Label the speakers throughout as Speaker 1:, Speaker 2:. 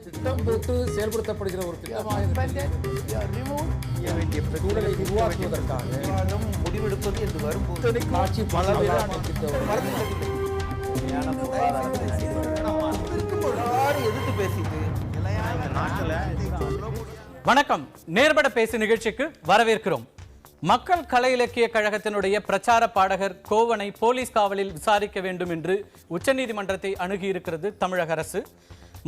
Speaker 1: திட்டம் போட்டு செயல்படுத்தப்படுகிற ஒரு சூழலை உருவாக்குவதற்காக
Speaker 2: முடிவெடுப்பது என்று வரும்போது
Speaker 1: ஆட்சி
Speaker 2: எதிர்த்து பேசிட்டு
Speaker 3: வணக்கம். நேர்பட பேசு நிகழ்ச்சிக்கு வரவேற்கிறோம். மக்கள் கலை இலக்கிய கழகத்தினுடைய பிரச்சார பாடகர் கோவனை போலீஸ் காவலில் விசாரிக்க வேண்டும் என்று உச்சநீதிமன்றத்தை அணுகியிருக்கிறது தமிழக அரசு.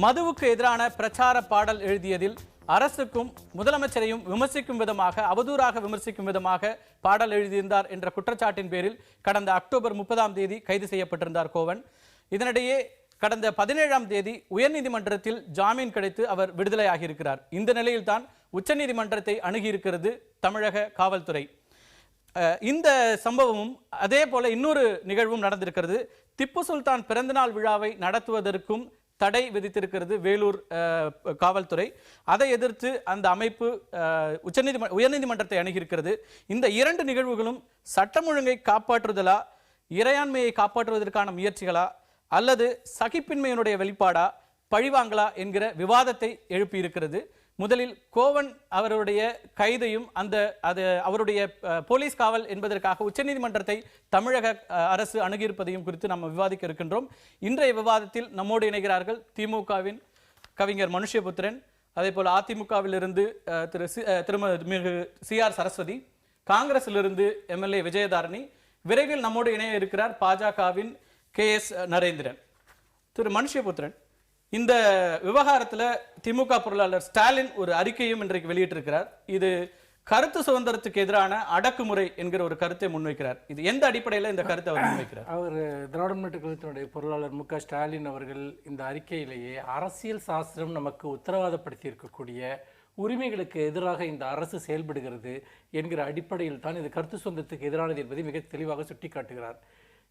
Speaker 3: மதுவுக்கு எதிரான பிரச்சார பாடல் எழுதியதில் அரசுக்கும் முதலமைச்சரையும் விமர்சிக்கும் விதமாக, அவதூறாக விமர்சிக்கும் விதமாக பாடல் எழுதியிருந்தார் என்ற குற்றச்சாட்டின் பேரில் கடந்த அக்டோபர் 30 கைது செய்யப்பட்டிருந்தார் கோவன். இதனிடையே கடந்த 17ஆம் தேதி உயர்நீதிமன்றத்தில் ஜாமீன் கிடைத்து அவர் விடுதலையாகியிருக்கிறார். இந்த நிலையில்தான் உச்சநீதிமன்றத்தை அணுகியிருக்கிறது தமிழக காவல்துறை. இந்த சம்பவமும் அதே போல இன்னொரு நிகழ்வும் நடந்திருக்கிறது. திப்பு சுல்தான் பிறந்தநாள் விழாவை நடத்துவதற்கும் தடை விதித்திருக்கிறது வேலூர் காவல்துறை. அதை எதிர்த்து அந்த அமைப்பு உயர்நீதிமன்றத்தை அணுகியிருக்கிறது. இந்த இரண்டு நிகழ்வுகளும் சட்டம் ஒழுங்கை காப்பாற்றுதலா, இறையாண்மையை காப்பாற்றுவதற்கான முயற்சிகளா, அல்லது சகிப்பின்மையினுடைய வெளிப்பாடா, பழிவாங்களா என்கிற விவாதத்தை எழுப்பியிருக்கிறது. முதலில் கோவன் அவருடைய கைதையும் அவருடைய போலீஸ் காவல் என்பதற்காக உச்சநீதிமன்றத்தை தமிழக அரசு அணுகியிருப்பதையும் குறித்து நாம் விவாதிக்க இருக்கின்றோம். இன்றைய விவாதத்தில் நம்மோடு இணைகிறார்கள் திமுகவின் கவிஞர் மனுஷ்யபுத்திரன், அதே போல அதிமுகவிலிருந்து திருமதி CR சரஸ்வதி, காங்கிரசிலிருந்து MLA விஜயதாரணி, விரைவில் நம்மோடு இணைய இருக்கிறார் பாஜகவின் KS நரேந்திரன். திரு மனுஷ்யபுத்திரன், இந்த விவகாரத்தில் திமுக பொருளாளர் ஸ்டாலின் ஒரு அறிக்கையும் இன்றைக்கு வெளியிட்டிருக்கிறார். இது கருத்து சுதந்திரத்துக்கு எதிரான அடக்குமுறை என்கிற ஒரு கருத்தை முன்வைக்கிறார். இது எந்த அடிப்படையில் இந்த கருத்தை அவர் முன்வைக்கிறார்?
Speaker 4: அவர் திராவிட முன்னேற்ற கழகத்தினுடைய பொருளாளர் MK ஸ்டாலின் அவர்கள் இந்த அறிக்கையிலேயே அரசியல் சாஸ்திரம் நமக்கு உத்தரவாதப்படுத்தி இருக்கக்கூடிய உரிமைகளுக்கு எதிராக இந்த அரசு செயல்படுகிறது என்கிற அடிப்படையில் தான் இது கருத்து சுதந்திரத்துக்கு எதிரானது என்பதை மிக தெளிவாக சுட்டிக்காட்டுகிறார்.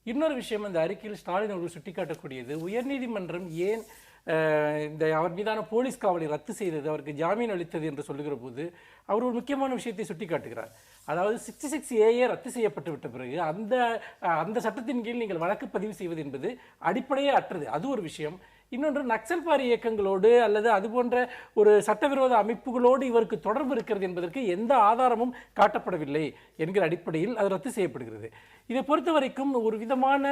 Speaker 4: இன்னொரு விஷயம், இந்த அறிக்கையில் ஸ்டாலின் அவர்கள் சுட்டிக்காட்டக்கூடியது, உயர்நீதிமன்றம் ஏன் அவர் மீதான போலீஸ் காவலை ரத்து செய்தது, அவருக்கு ஜாமீன் அளித்தது என்று சொல்லுகிற போது அவர் ஒரு முக்கியமான விஷயத்தை சுட்டிக்காட்டுகிறார். அதாவது 66A ரத்து செய்யப்பட்டு விட்ட பிறகு அந்த சட்டத்தின் கீழ் நீங்கள் வழக்கு பதிவு செய்வது என்பது அடிப்படையே அற்றது. அது ஒரு விஷயம். இன்னொன்று, நக்சல்பாரி இயக்கங்களோடு அல்லது அது போன்ற ஒரு சட்டவிரோத அமைப்புகளோடு இவருக்கு தொடர்பு இருக்கிறது என்பதற்கு எந்த ஆதாரமும் காட்டப்படவில்லை என்கிற அடிப்படையில் அது ரத்து செய்யப்படுகிறது. இதை பொறுத்த வரைக்கும் ஒரு விதமான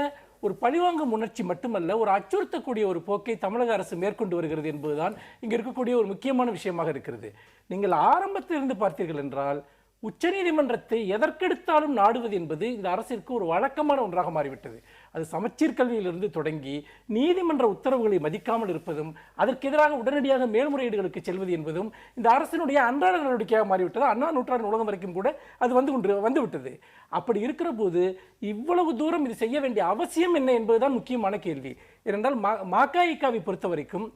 Speaker 4: ஒரு பழிவாங்கும் உணர்ச்சி மட்டுமல்ல, ஒரு அச்சுறுத்தக்கூடிய ஒரு போக்கை தமிழக அரசு மேற்கொண்டு வருகிறது என்பதுதான் இங்கே இருக்கக்கூடிய ஒரு முக்கியமான விஷயமாக இருக்கிறது. நீங்கள் ஆரம்பத்திலிருந்து பார்த்தீர்கள் என்றால் உச்சநீதிமன்றத்தை எதற்கெடுத்தாலும் நாடுவது என்பது இந்த அரசிற்கு ஒரு வழக்கமான ஒன்றாக மாறிவிட்டது. அது சமச்சீர் கல்வியிலிருந்து தொடங்கி நீதிமன்ற உத்தரவுகளை மதிக்காமல் இருப்பதும், அதற்கு எதிராக உடனடியாக மேல்முறையீடுகளுக்கு செல்வது என்பதும் இந்த அரசினுடைய அன்றாட நடவடிக்கையாக மாறிவிட்டது. அண்ணா நூற்றாண்டு உலகம் வரைக்கும் கூட அது வந்துவிட்டது. அப்படி இருக்கிற போது இவ்வளவு தூரம் இது செய்ய வேண்டிய அவசியம் என்ன என்பதுதான் முக்கியமான கேள்வி. ஏனென்றால் மகஇகவை பொறுத்த வரைக்கும்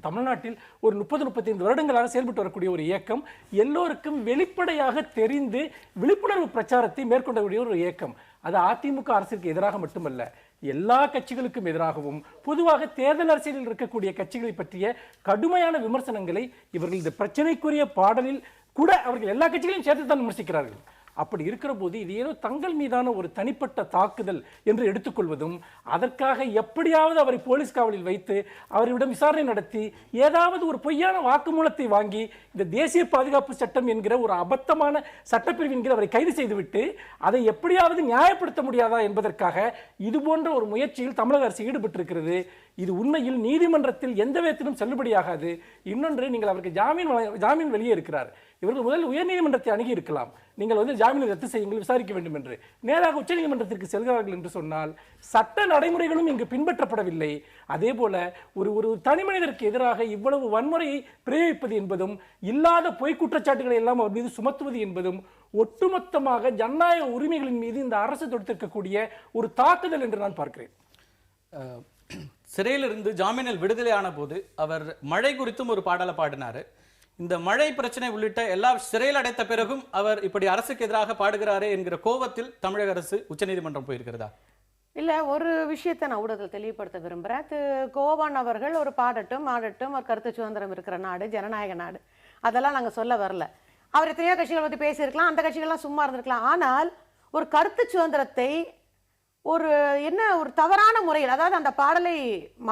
Speaker 4: தமிழ்நாட்டில் ஒரு 30-35 வருடங்களாக செயல்பட்டு வரக்கூடிய ஒரு இயக்கம், எல்லோருக்கும் வெளிப்படையாக தெரிந்து விழிப்புணர்வு பிரச்சாரத்தை மேற்கொள்ளக்கூடிய ஒரு இயக்கம். அது அதிமுக அரசிற்கு எதிராக மட்டுமல்ல, எல்லா கட்சிகளுக்கும் எதிராகவும், பொதுவாக தேர்தல் அரசியலில் இருக்கக்கூடிய கட்சிகளை பற்றிய கடுமையான விமர்சனங்களை இவர்கள் இந்த பிரச்சனைக்குரிய பாடலில் கூட அவர்கள் எல்லா கட்சிகளையும் சேர்த்து தான் விமர்சிக்கிறார்கள். அப்படி இருக்கிற போது இது ஏதோ தங்கள் மீதான ஒரு தனிப்பட்ட தாக்குதல் என்று எடுத்துக்கொள்வதும், அதற்காக எப்படியாவது அவரை போலீஸ் காவலில் வைத்து அவரிடம் விசாரணை நடத்தி ஏதாவது ஒரு பொய்யான வாக்குமூலத்தை வாங்கி இந்த தேசிய பாதுகாப்பு சட்டம் என்கிற ஒரு அபத்தமான சட்டப்பிரிவின் கீழ் அவரை கைது செய்துவிட்டு அதை எப்படியாவது நியாயப்படுத்த முடியாதா என்பதற்காக இது போன்ற ஒரு முயற்சியில் தமிழக அரசு ஈடுபட்டிருக்கிறது. இது உண்மையில் நீதிமன்றத்தில் எந்த விதத்திலும் செல்லுபடியாகாது. இன்னொன்று, நீங்கள் அவருக்கு ஜாமீன் வெளியே இருக்கிறார். இவர்கள் முதல் உயர்நீதிமன்றத்தை அணுகி இருக்கலாம், நீங்கள் ஜாமீனை ரத்து செய்யுங்கள், விசாரிக்க வேண்டும் என்று. நேராக உச்சநீதிமன்றத்திற்கு செல்கிறார்கள் என்று சொன்னால் சட்ட நடைமுறைகளும் இங்கு பின்பற்றப்படவில்லை. அதே போல ஒரு தனி மனிதருக்கு எதிராக இவ்வளவு வன்முறையை பிரயோகிப்பது என்பதும், இல்லாத பொய் குற்றச்சாட்டுகளை எல்லாம் அவர் மீது சுமத்துவது என்பதும் ஒட்டுமொத்தமாக ஜனநாயக உரிமைகளின் மீது இந்த அரசு தொடுத்திருக்கக்கூடிய ஒரு தாக்குதல் என்று நான் பார்க்கிறேன்.
Speaker 3: சிறையிலிருந்து ஜாமீனில் விடுதலையான போது அவர் மழை குறித்தும் ஒரு பாடலை பாடினாரு. இந்த மழை பிரச்சனை உள்ளிட்ட எல்லா சிறையில் அடைத்த பிறகும் அவர் இப்படி அரசுக்கு எதிராக பாடுகிறாரே என்கிற கோபத்தில் தமிழக அரசு உச்சநீதிமன்றம் போயிருக்கிறதா?
Speaker 5: இல்ல, ஒரு விஷயத்தை நான் ஊடகத்தில் தெளிவுபடுத்த விரும்புறேன். கோவன் அவர்கள் ஒரு பாடட்டும் ஆடட்டும், ஒரு கருத்து சுதந்திரம் இருக்கிற நாடு, ஜனநாயக நாடு, அதெல்லாம் நாங்க சொல்ல வரல. அவர் எத்தனையோ கட்சிகளை பத்தி பேசியிருக்கலாம், அந்த கட்சிகள்லாம் சும்மா இருந்திருக்கலாம். ஆனால் ஒரு கருத்து சுதந்திரத்தை ஒரு தவறான முறையில், அதாவது அந்த பாடலை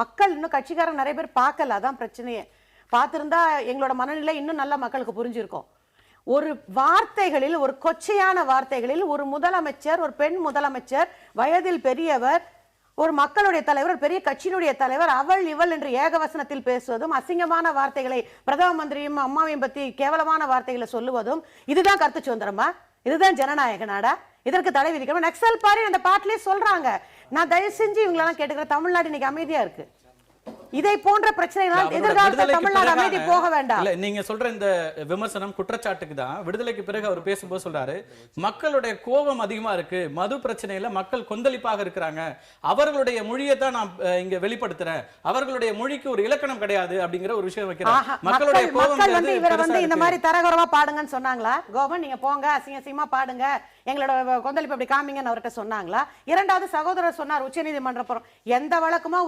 Speaker 5: மக்கள் இன்னும் கட்சிக்காரன் நிறைய பேர் பார்க்கல, அதான் பிரச்சனையே. பார்த்திருந்தா எங்களோட மனநிலை இன்னும் நல்லா மக்களுக்கு புரிஞ்சிருக்கும். ஒரு வார்த்தைகளில், ஒரு கொச்சையான வார்த்தைகளில் ஒரு முதலமைச்சர், ஒரு பெண் முதலமைச்சர், வயதில் பெரியவர், ஒரு மக்களுடைய தலைவர், பெரிய கட்சியினுடைய தலைவர், அவள் இவள் என்று ஏகவசனத்தில் பேசுவதும், அசிங்கமான வார்த்தைகளை பிரதம மந்திரியும் அம்மாவையும் பத்தி கேவலமான வார்த்தைகளை சொல்லுவதும், இதுதான் கருத்து சுதந்திரமா? இதுதான் ஜனநாயக நாடா? இதற்கு தடை விதிக்கணும். நக்சல் பாரி அந்த பாட்டிலே சொல்றாங்க. நான் தயவு செஞ்சு இவங்களெல்லாம் கேட்டுக்கிறேன், தமிழ்நாடு இன்னைக்கு அமைதியா இருக்கு. இதை போன்ற பிரச்சனைகள் எதிர்காலத்தில் தமிழ்நாடு அமைதி போக வேண்டாம்.
Speaker 3: இல்ல, நீங்க சொல்ற இந்த விமர்சனம் குற்றச்சாட்டுக்கு தான். விடுதலைக்கு பிறகு அவர் பேசும்போது சொல்றாரு, மக்களுடைய கோபம் அதிகமா இருக்கு, மது பிரச்சனையில மக்கள் கொந்தளிப்பாக இருக்கிறாங்க, அவர்களுடைய மொழியை தான் நான் இங்க வெளிப்படுத்துறேன், அவர்களுடைய மொழிக்கு ஒரு இலக்கணம் கிடையாது அப்படிங்கிற ஒரு விஷயம் வைக்கிறார். மக்களுடைய
Speaker 5: மக்கள் வந்து இவரை வந்து இந்த மாதிரி தரகுறவா பாடுங்கன்னு சொன்னாங்களா? கோபன் நீங்க போங்க, அசிங்கமா பாடுங்க, எங்களோட கொந்தளிப்பு அப்படி காமிங்கன்னு அவர்கிட்ட சொன்னாங்களா? இரண்டாவது சகோதரர் சொன்னார், உச்சநீதிமன்றம் எந்த வழக்குமா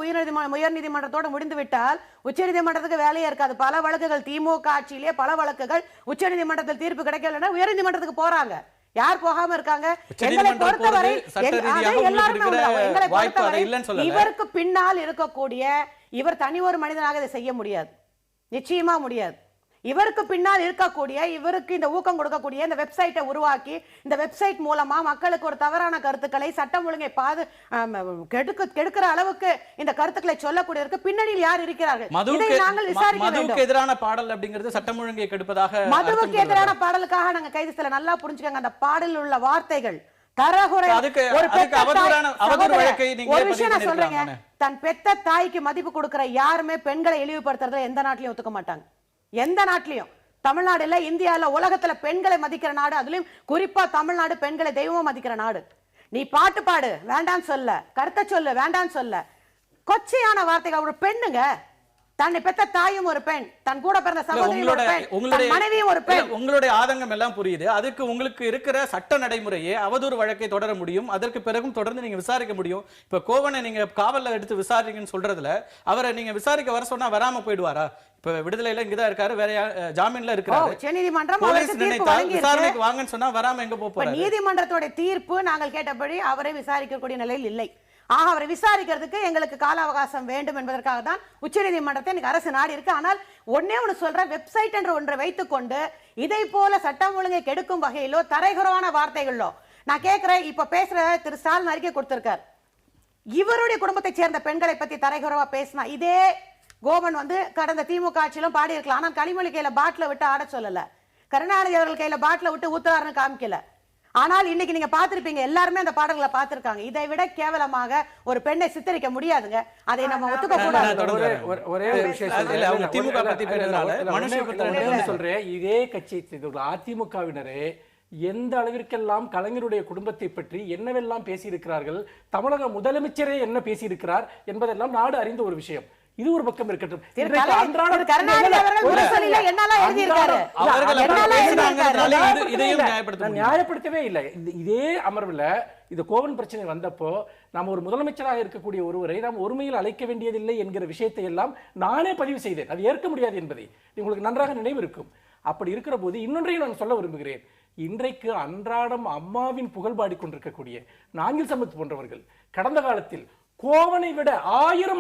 Speaker 5: உயர்நீதிமன்றத்தோட முடிந்து விட்டால் உச்சநீதிமன்றத்துக்கு வேலையே இருக்காது. பல வழக்குகள் திமுக ஆட்சியிலே பல வழக்குகள் உச்சநீதிமன்றத்தில் தீர்ப்பு கிடைக்கலன்னா உயர்நீதிமன்றத்துக்கு போறாங்க. யார் போகாம இருக்காங்க? எங்களை பொறுத்தவரை இவருக்கு பின்னால் இருக்கக்கூடிய இவர் தனி ஒரு மனிதனாக இதை செய்ய முடியாது, நிச்சயமா முடியாது. இவருக்கு பின்னால் இருக்கக்கூடிய, இவருக்கு இந்த ஊக்கம் கொடுக்கக்கூடிய இந்த வெப்சைட்டை உருவாக்கி, இந்த வெப்சைட் மூலமா மக்களுக்கு ஒரு தவறான கருத்துக்களை, சட்டம் ஒழுங்கை கெடுக்கிற அளவுக்கு இந்த கருத்துக்களை சொல்லக்கூடியதற்கு பின்னணியில் யார் இருக்கிறார்கள்? இதை நாங்கள் விசாரிக்க வேண்டும்.
Speaker 3: மதுவுக்கு எதிரான பாடல் அப்படிங்கிறது சட்டம் ஒழுங்கை கெடுப்பதாக.
Speaker 5: மதுவுக்கு எதிரான பாடலுக்காக நாங்க கைது செய்யல. நல்லா புரிஞ்சுக்கங்க, அந்த பாடலில் உள்ள வார்த்தைகள் தரகுறை. ஒரு விஷயம் நான் சொல்றேங்க, தன் பெத்த தாய்க்கு மதிப்பு கொடுக்கிற யாருமே பெண்களை இழிவுபடுத்துறதுல எந்த நாட்டிலையும் ஒத்துக்க மாட்டாங்க. எந்த நாட்டிலையும், தமிழ்நாடு இல்ல, இந்தியால, உலகத்துல பெண்களை மதிக்கிற நாடு, அதுலயும் குறிப்பா தமிழ்நாடு பெண்களை தெய்வமா மதிக்கிற நாடு. நீ பாட்டு பாடு வேண்டான்னு சொல்ல, கருத்தை சொல்லு வேண்டான்னு சொல்ல, கொச்சையான வார்த்தைகள். ஒரு பெண்ணுங்க, தன்னை பெத்த தாயும் ஒரு பெண், தன் கூட பிறந்த சகோதரியும் ஒரு பெண், தன் மனைவியும் ஒரு பெண்.
Speaker 3: உங்களுடைய ஆதங்கம் எல்லாம் புரியுது. அதுக்கு உங்களுக்கு இருக்கிற சட்ட நடைமுறையே அவதூறு வழக்கை தொடர முடியும், அதற்கு பிறகும் தொடர்ந்து நீங்க விசாரிக்க முடியும். இப்ப கோவனை நீங்க காவல்ல எடுத்து விசாரிங்கன்னு சொல்றதுல அவரை நீங்க விசாரிக்க வர சொன்னா வராம போயிடுவாரா? இப்ப விடுதலையில இங்கதான் இருக்காரு, வேற ஜாமீன்ல இருக்காரு.
Speaker 5: உச்சநீதிமன்றம்
Speaker 3: விசாரணைக்கு வாங்கன்னு சொன்னா வராம எங்க போறாரு?
Speaker 5: நீதிமன்றத்தோட தீர்ப்பு நாங்கள் கேட்டபடி அவரை விசாரிக்கக்கூடிய நிலையில் இல்லை. ஆக அவரை விசாரிக்கிறதுக்கு எங்களுக்கு கால அவகாசம் வேண்டும் என்பதற்காக தான் உச்சநீதிமன்றத்தை எனக்கு அரசு நாடி இருக்கு. ஆனால் ஒன்னே ஒன்று சொல்றேன், வெப்சைட் என்ற ஒன்றை வைத்துக்கொண்டு இதை போல சட்டம் ஒழுங்கை கெடுக்கும் வகையிலோ தரைகுறவான வார்த்தைகளோ நான் கேட்கிறேன். இப்ப பேசுற திரு ஸ்டாலின் அறிக்கை கொடுத்திருக்கார், இவருடைய குடும்பத்தை சேர்ந்த பெண்களை பத்தி தரைகுறவா பேசினா இதே கோபன் வந்து கடந்த திமுக ஆட்சியிலும் பாடி இருக்கலாம். ஆனால் கனிமொழி கையில பாட்டில விட்டு ஆட சொல்லல, கருணாநிதி அவர்கள் கையில பாட்டில விட்டு ஊத்துறாருன்னு காமிக்கல. ஆனால் இன்னைக்கு நீங்க பாத்திருப்பீங்க, எல்லாருமே அந்த பாடல்களை பார்த்திருக்காங்க. இதை விட கேவலமாக ஒரு பெண்ணை சித்தரிக்க முடியாதுங்க. அதை நம்ம ஒத்துக்க கூடாது.
Speaker 4: ஒரே விஷயம் திமுக பத்தி சொல்றேன், இதே கட்சியை சேர்ந்த அதிமுகவினரே எந்த அளவிற்கெல்லாம் கலைஞருடைய குடும்பத்தை பற்றி என்னவெல்லாம் பேசியிருக்கிறார்கள், தமிழக முதலமைச்சரே என்ன பேசியிருக்கிறார் என்பதெல்லாம் நாடு அறிந்த ஒரு விஷயம். இது ஒரு பக்கம் இருக்கட்டும். நியாயப்படுத்தவே இல்லை. இதே அமர்வுல இந்த கோவன் பிரச்சனை வந்தப்போ நாம் ஒரு முதலமைச்சராக இருக்கக்கூடிய ஒருவரை நாம் ஒருமையில் அழைக்க வேண்டியதில்லை என்கிற விஷயத்தை எல்லாம் நானே பதிவு செய்தேன். அது ஏற்க முடியாது என்பதை உங்களுக்கு நன்றாக நினைவு இருக்கும். அப்படி இருக்கிற போது இன்னொன்றையும் நான் சொல்ல விரும்புகிறேன். இன்றைக்கு அன்றாடம் அம்மாவின் புகழ் பாடிக்கொண்டிருக்கக்கூடிய நாஞ்சில் சம்பத் போன்றவர்கள் கடந்த காலத்தில் கோவனை விட 1000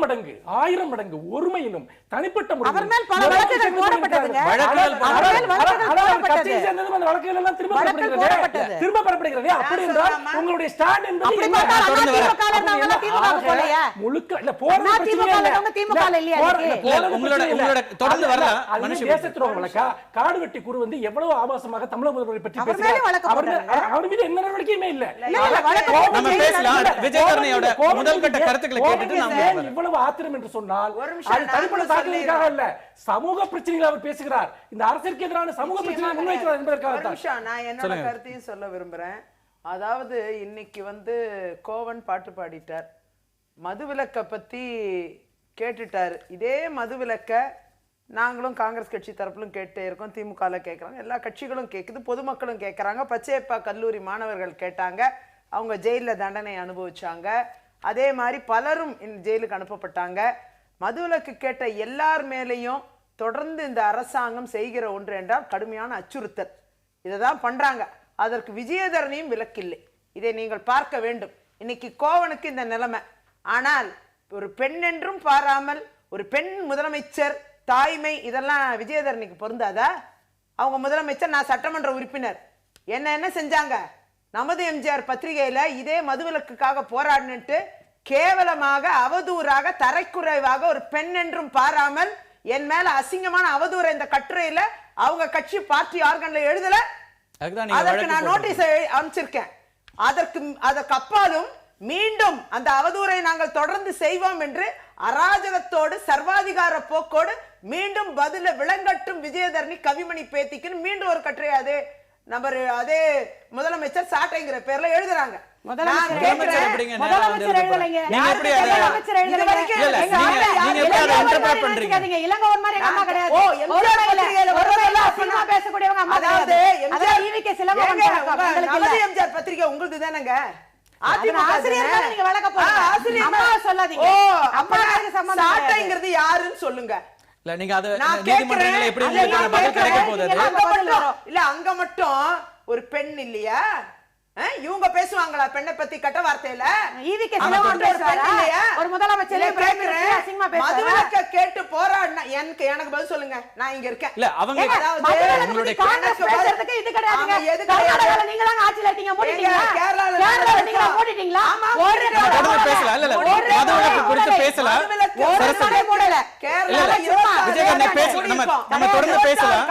Speaker 4: மடங்கு ஒருமையிலும் தனிப்பட்ட முறையில் திரும்ப பெறப்படுகிறது. அப்படி என்றால் உங்களுடைய ஸ்டாண்ட் என்பது முழுக்க இல்ல தேச துரோக வழக்கா? காடு வெட்டி குரு வந்து எவ்வளவு ஆபாசமாக தமிழக முதல்வரை பற்றி பேசுகிறார். அவர் மீது என்ன நடவடிக்கையுமே இல்லை. இவ்வளவு ஆத்திரம் என்று சொன்னால் தனிப்பட்ட தாக்குதலுக்காக அல்ல, சமூக பிரச்சனைகளை அவர் பேசுகிறார். இந்த அரசிற்கு எதிரான சமூக பிரச்சனைகளை முன்வைக்கிறார் என்பதற்காக தான்.
Speaker 2: நான் என்னோட கருத்தையும் சொல்ல விரும்புறேன். அதாவது இன்னைக்கு வந்து கோவன் பாட்டு பாடிட்டார், மதுவிலக்க பத்தி கேட்டுட்டார். இதே மதுவிலக்க நாங்களும் காங்கிரஸ் கட்சி தரப்பிலும் கேட்டே இருக்கோம், திமுக கேட்கறாங்க, எல்லா கட்சிகளும் கேட்குது, பொதுமக்களும் கேட்கறாங்க. பச்சையப்பா கல்லூரி மாணவர்கள் கேட்டாங்க, அவங்க ஜெயிலில் தண்டனை அனுபவிச்சாங்க. அதே மாதிரி பலரும் ஜெயிலுக்கு அனுப்பப்பட்டாங்க. மதுவிலக்கு கேட்ட எல்லார் மேலேயும் தொடர்ந்து இந்த அரசாங்கம் செய்கிற ஒன்று என்றால் கடுமையான அச்சுறுத்தல். இதை தான் பண்றாங்க. அதற்கு விஜயதரணியும் விலக்கில்லை. இதை நீங்கள் பார்க்க வேண்டும். இன்னைக்கு கோவனுக்கு இந்த நிலைமை. ஆனால் ஒரு பெண் என்றும் பாராமல் ஒரு பெண் முதலமைச்சர் தாய்மை இதெல்லாம் விஜயதரணிக்கு பொருந்தாதா? அவங்க முதலமைச்சர், நான் சட்டமன்ற உறுப்பினர். என்ன செஞ்சாங்க? நமது எம்ஜிஆர் பத்திரிகையில இதே மதுவிலக்குக்காக போராடினுட்டு கேவலமாக அவதூறாக தரைக்குறைவாக ஒரு பெண் என்றும் பாராமல் என் மேல அசிங்கமான அவதூறை இந்த கட்டுரையில அவங்க கட்சி பார்ட்டி ஆர்கன்ல எழுதல. அதற்கு நான் நோட்டீஸ் அனுப்பிச்சிருக்கேன். அதற்கு அப்பாலும் மீண்டும் அந்த அவதூறை நாங்கள் தொடர்ந்து செய்வோம் என்று அராஜகத்தோடு சர்வாதிகார போக்கோடு மீண்டும் பதில விளங்கட்டும் விஜயதரணி கவிமணி பேத்திக்குன்னு மீண்டும் ஒரு கட்டுரை அதே முதலமைச்சர் சாட்டைங்கிற பேர்ல எழுதுறாங்க. பத்திரிகை உங்களுக்கு தானங்க, சாட்டைங்கிறது யாருன்னு சொல்லுங்க. இல்ல அங்க மட்டும் ஒரு பெண் இல்லையா? இவங்க பேசுவாங்களா பெண்ணை பத்தி கட்ட வார்த்தையில?
Speaker 5: ஒரு முதலமைச்சர்
Speaker 2: மதுவிலக்க கேட்டு போராடினா எனக்கு பதில் சொல்லுங்க. நான் இங்க இருக்கேன்.
Speaker 3: இல்ல அவங்க
Speaker 5: இது கிடையாது. நீங்க தான் ஆட்சியில இருக்கீங்க, மூடிட்டீங்களா? கேரளால நீங்க மூடிட்டீங்களா?
Speaker 3: பேசல இல்ல மதுவிலக்கு குறித்து பேசல. சரஸ்வதி மூடல. கேரளால விஜயகாந்த் பேசல. நம்ம தொடர்ந்து பேசலாம்.